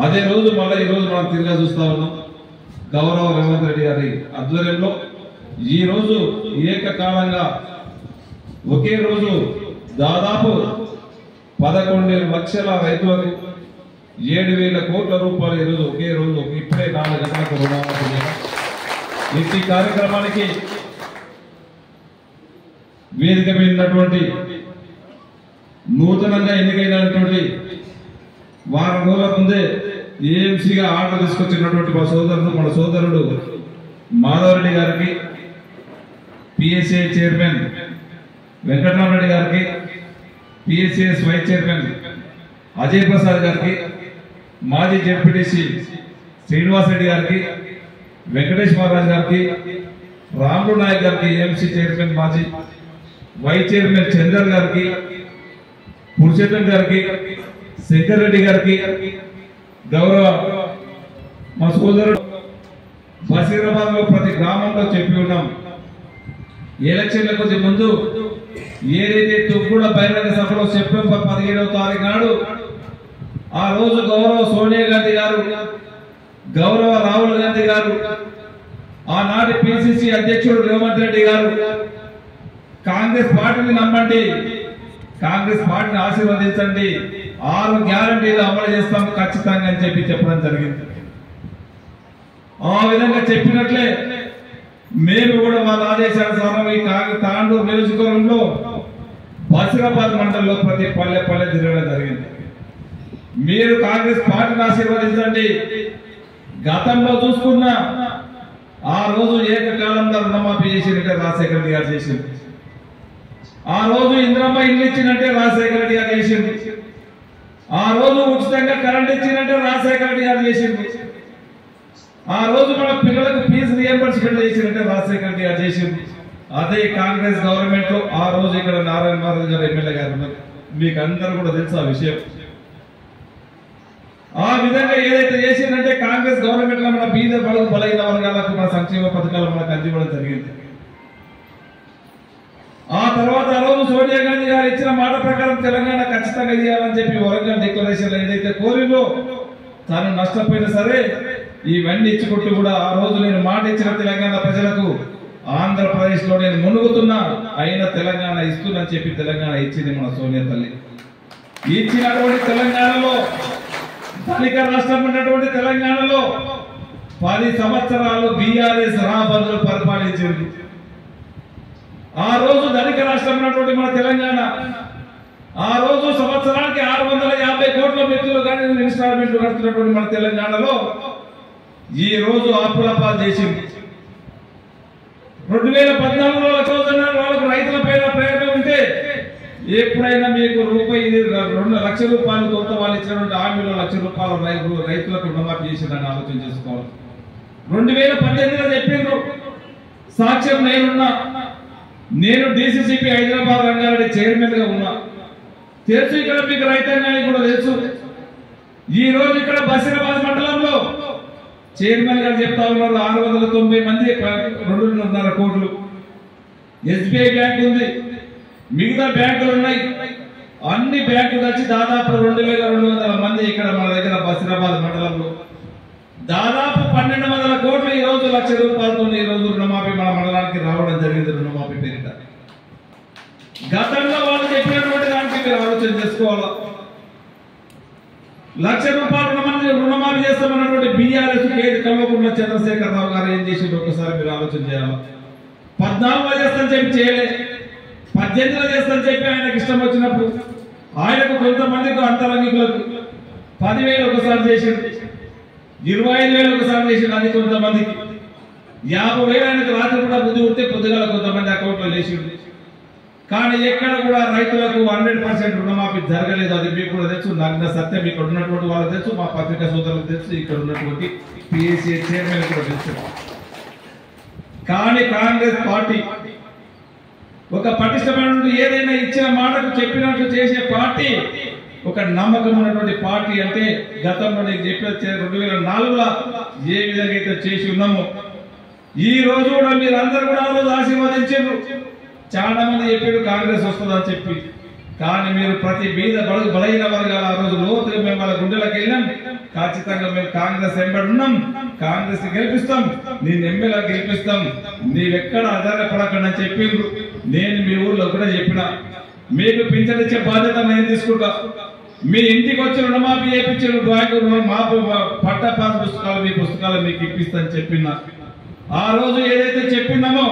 అదే రోజు మళ్ళీ ఈ రోజు మనం తిరిగా చూస్తా ఉన్నాం. గౌరవ రేవంత్ రెడ్డి గారి ఆధ్వర్యంలో ఈ రోజు ఏకకాలంగా ఒకే రోజు దాదాపు 11 లక్షల రైతులకు 7,000 కోట్ల రూపాయలు ఈరోజు ఒకే రోజు ఇప్పుడే 4 గంటలకు రుణమాఫీ. ఈ కార్యక్రమానికి వేదిక మీదటువంటి నూతనంగా ఎన్నికైనటువంటి వారం రోజుల ముందే ఏఎంసీగా ఆర్డర్ తీసుకొచ్చినటువంటి మన సోదరుడు మాధవ్ రెడ్డి గారికి, పిఎస్ఏ చైర్మన్ వెంకటరామరెడ్డి గారికి, PSCS vice chairman Ajay Prasad గారికి, మాజీ జెడ్పీటీసీ శ్రీనివాస్ రెడ్డి గారికి, వెంకటేష్ మహారాజ్ గారికి, రాములు నాయక్ గారికి, ఏఎంసీ చైర్మన్ మాజీ వైస్ చైర్మన్ చందర్ గారికి, పురుషోత్తం గారికి, శంకర్ రెడ్డి గారికి, గౌరవ మా సోదరుడు బషీరాబాద్ లో ప్రతి గ్రామంలో చెప్పి ఉన్నాం. ఎలక్షన్ల కొద్ది ముందు ఏదైతే తుక్కుడ బహిరంగ సభలో సెప్టెంబర్ 17వ తారీఖు నాడు ఆ రోజు గౌరవ సోనియా గాంధీ గారు, గౌరవ రాహుల్ గాంధీ గారు, ఆనాటి పిసిసి అధ్యక్షుడు రేవంత్ రెడ్డి గారు కాంగ్రెస్ పార్టీని నమ్మండి, కాంగ్రెస్ పార్టీని ఆశీర్వదించండి, 6 గ్యారంటీలు అమలు చేస్తాం ఖచ్చితంగా అని చెప్పి చెప్పడం జరిగింది. ఆ విధంగా చెప్పినట్లే మేము కూడా వాళ్ళ ఆదేశానుసారం ఈ తాండూరు నియోజకవర్గంలో బషీరాబాద్ మండలంలో ప్రతి పల్లె తిరగడం జరిగింది. మీరు కాంగ్రెస్ పార్టీని ఆశీర్వదించండి. గతంలో చూసుకున్న ఆ రోజు ఏకకాలంలో రుణమాఫీ చేసినట్టే రాజశేఖర రెడ్డి గారు చేసింది. ఆ రోజు ఇందిరమ్మ ఇల్లు ఇచ్చినట్టే రాజశేఖర రెడ్డి గారు చేసింది. ఆ రోజు ఉచితంగా కరెంట్ ఇచ్చినట్టే రాజశేఖర రెడ్డి గారు చేసింది. ఆ రోజు మన పిల్లలకు ఫీజు రియంబర్స్మెంట్ చేసినట్టే రాజశేఖర రెడ్డి గారు చేసింది. అదే కాంగ్రెస్ గవర్నమెంట్ లో ఆ రోజు ఇక్కడ నారాయణ మహారాజ్ గారు ఎమ్మెల్యే గారు ఉన్నారు. మీకు అందరూ కూడా తెలుసు ఆ విషయం. ఆ విధంగా ఏదైతే చేసిందంటే కాంగ్రెస్ గవర్నమెంట్ లో మన బీద బలైన వర్గాలకు మన సంక్షేమ పథకాలు మనకు అందివ్వడం జరిగింది. ఆ తర్వాత ఆ రోజు సోనియా గాంధీ గారు ఇచ్చిన మాట ప్రకారం తెలంగాణ ఖచ్చితంగా చేయాలని చెప్పి వరంగల్ డిక్లరేషన్ ఏదైతే కోరిందో తను నష్టపోయినా సరే ఇవన్నీ ఇచ్చుకుంటూ కూడా ఆ రోజు నేను మాట ఇచ్చిన తెలంగాణ ప్రజలకు ఆంధ్రప్రదేశ్ లో నేను మునుగుతున్నా అయినా తెలంగాణ ఇస్తున్నా చెప్పి తెలంగాణ ఇచ్చింది మన సోనియా తల్లి. ఇచ్చినటువంటి తెలంగాణలో ధనిక రాష్ట్రం ఉన్నటువంటి తెలంగాణలో 10 సంవత్సరాలు బీఆర్ఎస్ రాబందులు పరిపాలించింది. ఆ రోజు ధనిక రాష్ట్రం ఉన్నటువంటి మన తెలంగాణ ఆ రోజు సంవత్సరానికి 650 కోట్ల వ్యక్తులు కానీ ఇన్స్టాల్మెంట్ కడుతున్నటువంటి మన తెలంగాణలో ఈ రోజు ఆపులపాలు చేసింది. 2014లో వాళ్ళకు రైతుల పైన ప్రేరణ ఉంటే ఎప్పుడైనా మీకు రూపాయి 2 లక్షల రూపాయలు తోట వాళ్ళు ఇచ్చినటువంటి హామీలో 1 లక్ష రూపాయలు రైతులకు రుణమాఫీ చేసిందని ఆలోచన చేసుకోవాలి. 2018లో చెప్పిండ్రు, సాక్ష్యం నేనున్నా, నేను DCCP హైదరాబాద్ రంగారెడ్డి చైర్మన్ గా ఉన్నా, తెలుసు ఇక్కడ మీకు రైతాంగానికి కూడా తెలుసు. ఈ రోజు ఇక్కడ బసిరాబాద్ మండలంలో చైర్మన్ గారు చెప్తా ఉన్నారు 690 మంది 2.5 కోట్లు. SBI బ్యాంక్ ఉంది, మిగతా బ్యాంకులు ఉన్నాయి. అన్ని బ్యాంకులు వచ్చి దాదాపు 2200 మంది ఇక్కడ మన దగ్గర బసిరాబాద్ మండలంలో దాదాపు 1200 కోట్లు ఈ రోజు 1 లక్ష రూపాయలతో ఈ రోజు రుణమాఫీ మన మండలానికి రావడం జరిగింది. రుణమాఫీ పేరిట గతంలో వాళ్ళు చెప్పినటువంటి దానికి మీరు ఆలోచన చేసుకోవాలా. 1 లక్ష రూపాయలు రుణమాఫీ చేస్తామన్నటువంటి బీఆర్ఎస్ కల్వకుంట్ల చంద్రశేఖర్ రావు గారు ఏం చేసింది ఒకసారి మీరు ఆలోచన చేయాలి. 14లో చేస్తాను చెప్పి చేయలే, 18లో చేస్తాను చెప్పి ఆయనకు ఇష్టం వచ్చినప్పుడు ఆయనకు కొంతమందికి అంతరంగికులకు 10,000 ఒకసారి చేసింది, 25,000 ఒకసారి చేసింది. అది కొంతమందికి 50,000 ఆయనకు రాత్రి కూడా బుద్ధి ఉంటే పొద్దుగాల కొంతమంది అకౌంట్లో వేసింది. కానీ ఎక్కడ కూడా రైతులకు 100% రుణమాఫీ జరగలేదు. అది మీకు కూడా తెలుసు, నగ్న సత్యం. ఇక్కడ ఉన్నటువంటి వాళ్ళకి తెలుసు, మా పత్రికా సోదరులకు తెలుసు, ఇక్కడ ఉన్నటువంటి PSA చైర్మన్ కూడా తెలుసు. కానీ కాంగ్రెస్ పార్టీ ఒక పటిష్టమైనటువంటి ఏదైనా ఇచ్చిన మాటకు చెప్పినట్టు చేసే పార్టీ, ఒక నమ్మకం ఉన్నటువంటి పార్టీ. అంటే గతంలో నేను చెప్పిన 2004లో ఏ విధంగా అయితే చేసి ఉన్నామో ఈ రోజు కూడా మీరందరూ కూడా ఆ రోజు ఆశీర్వదించారు. చాలా మంది చెప్పారు కాంగ్రెస్ వస్తుందని చెప్పి, కానీ మీరు ప్రతి బీద బలహీన వర్గాల ఆ రోజు లోతుగా మేము వాళ్ళ గుండెలకు వెళ్ళాం. ఖచ్చితంగా మేము కాంగ్రెస్ వెంబడి ఉన్నాం, కాంగ్రెస్ గెలిపిస్తాం, నేను ఎమ్మెల్యే గెలిపిస్తాం, నీవెక్కడ ఆధారపడకండి చెప్పిండ్రు. నేను మీ ఊర్లో కూడా చెప్పిన, మీకు పింఛన్ ఇచ్చే బాధ్యత నేను తీసుకుంటా, మీ ఇంటికి వచ్చి రుణమాఫీ చేయించిన బ్యాంకు మాపు పట్ట పాస్ పుస్తకాలు మీ పుస్తకాలు మీకు ఇప్పిస్తాను చెప్పిన. ఆ రోజు ఏదైతే చెప్పినామో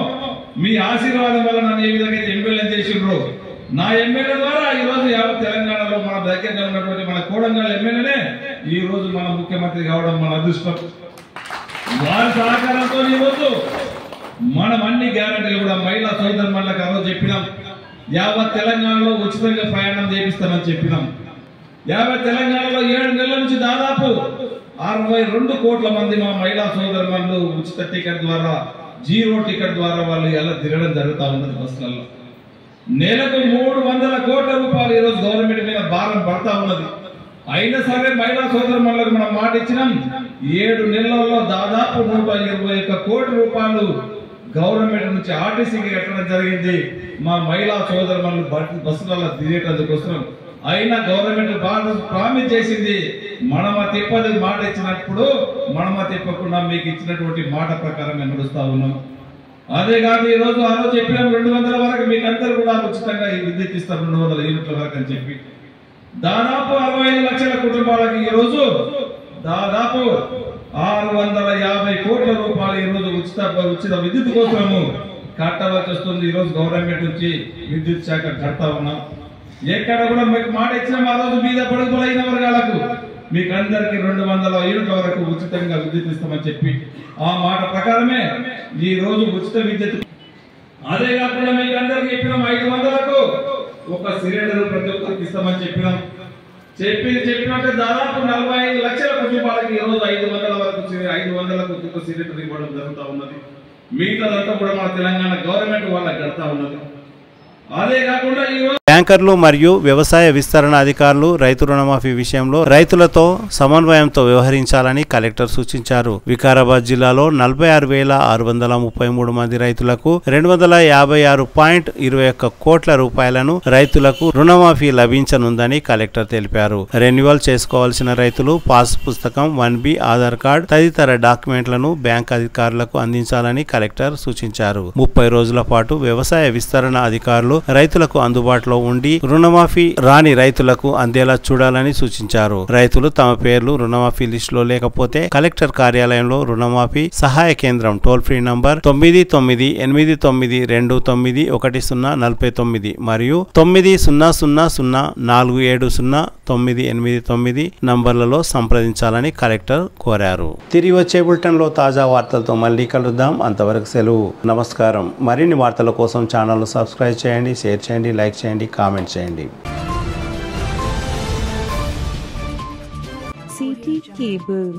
మీ ఆశీర్వాదం వల్ల నన్ను ఏ విధంగా ఎమ్మెల్యే చేసిండ్రో, నా ఎమ్మెల్యే ద్వారా ఈ రోజు యావత్ తెలంగాణలో మన దగ్గరగా ఉన్నటువంటి మన కోడంగల్ ఎమ్మెల్యేనే ఈ రోజు మన ముఖ్యమంత్రి కావడం మన అదృష్టం. వారి సహకారంతో ఈ రోజు మనం అన్ని గ్యారంటీలు కూడా మహిళా సోదరులకు ఆ రోజు చెప్పినాం. యావత్ తెలంగాణలో ఉచితంగా ప్రయాణం చేపిస్తామని చెప్పినాం. యావత్ తెలంగాణలో 7 నెలల నుంచి దాదాపు 62 కోట్ల మంది మా మహిళా సోదరులు ఉచిత టికెట్ ద్వారా, 0 టికెట్ ద్వారా వాళ్ళు ఎలా తిరగడం జరుగుతూ ఉన్నది బస్సులలో. నెలకు 300 కోట్ల రూపాయలు ఈ రోజు గవర్నమెంట్ మీద భారం పడతా ఉన్నది. అయినా సరే మహిళా సోదరులకు మనం మాట ఇచ్చినాం. 7 నెలల్లో దాదాపు 121 కోట్ల రూపాయలు గవర్నమెంట్ నుంచి ఆర్టీసీకి కట్టడం జరిగింది. మా మహిళా సోదరులు బస్సులలో తిరిగేటందుకోసం అయినా గవర్నమెంట్ ప్రామిస్ చేసింది, మనమ తిప్పది మాట ఇచ్చినప్పుడు మనమ తిప్పకుండా మీకు ఇచ్చినటువంటి మాట ప్రకారం మేము నడుస్తా ఉన్నాం. అదే కాదు ఈ రోజు ఆ రోజు చెప్పినాం 200 వరకు మీకు అందరూ కూడా ఉచితంగా ఈ విద్యుత్ ఇస్తారు 200 యూనిట్ల వరకు అని చెప్పి దాదాపు 65 లక్షల కుటుంబాలకు ఈ రోజు దాదాపు 650 కోట్ల రూపాయలు ఈ రోజు ఉచిత విద్యుత్ కోసము కట్టవలసి వస్తుంది. ఈ రోజు గవర్నమెంట్ నుంచి విద్యుత్ శాఖ కడతా ఉన్నాం. ఎక్కడ కూడా మీకు మాట ఇచ్చినాం ఆ రోజు మీద పడుకోలేని వర్గాలకు మీకు అందరికి 200 యూనిట్ల వరకు ఉచితంగా విద్యుత్ ఇస్తామని చెప్పి ఆ మాట ప్రకారమే ఈ రోజు ఉచిత విద్యుత్. అదే కాకుండా మీకు అందరికి చెప్పినాం 500కు ఒక సిలిండర్ ప్రతి ఒక్కరికి ఇస్తామని చెప్పినాం. చెప్పినట్టే దాదాపు 45 లక్షల కుటుంబాలకి ఈ రోజు 500 వరకు 500లకు ఒక సిలిండర్ ఇవ్వడం జరుగుతూ ఉన్నది. మిగతాదంతా కూడా మన తెలంగాణ గవర్నమెంట్ వాళ్ళకి కడతా ఉన్నది. అదే కాకుండా ఈ బ్యాంకర్లు మరియు వ్యవసాయ విస్తరణ అధికారులు రైతు రుణమాఫీ విషయంలో రైతులతో సమన్వయంతో వ్యవహరించాలని కలెక్టర్ సూచించారు. వికారాబాద్ జిల్లాలో 46,633 మంది రైతులకు 256.21 కోట్ల రూపాయలను రైతులకు రుణమాఫీ లభించనుందని కలెక్టర్ తెలిపారు. రెన్యువల్ చేసుకోవాల్సిన రైతులు పాస్ పుస్తకం 1B ఆధార్ కార్డ్ తదితర డాక్యుమెంట్లను బ్యాంక్ అధికారులకు అందించాలని కలెక్టర్ సూచించారు. 30 రోజుల పాటు వ్యవసాయ విస్తరణ అధికారులు రైతులకు అందుబాటులో ఉండి రుణమాఫీ రాని రైతులకు అందేలా చూడాలని సూచించారు. రైతులు తమ పేర్లు రుణమాఫీ లిస్టులో లేకపోతే కలెక్టర్ కార్యాలయంలో రుణమాఫీ సహాయ కేంద్రం టోల్ ఫ్రీ నంబర్ 9989291049 మరియు 9000470989 నంబర్లలో సంప్రదించాలని కలెక్టర్ కోరారు. తిరిగి వచ్చే బులెటిన్లో తాజా వార్తలతో మళ్ళీ కలుద్దాం. అంతవరకు సెలవు. నమస్కారం. మరిన్ని వార్తల కోసం ఛానల్ సబ్స్క్రైబ్ చేయండి, షేర్ చేయండి, లైక్ చేయండి, కామెంట్ చేయండి. City cable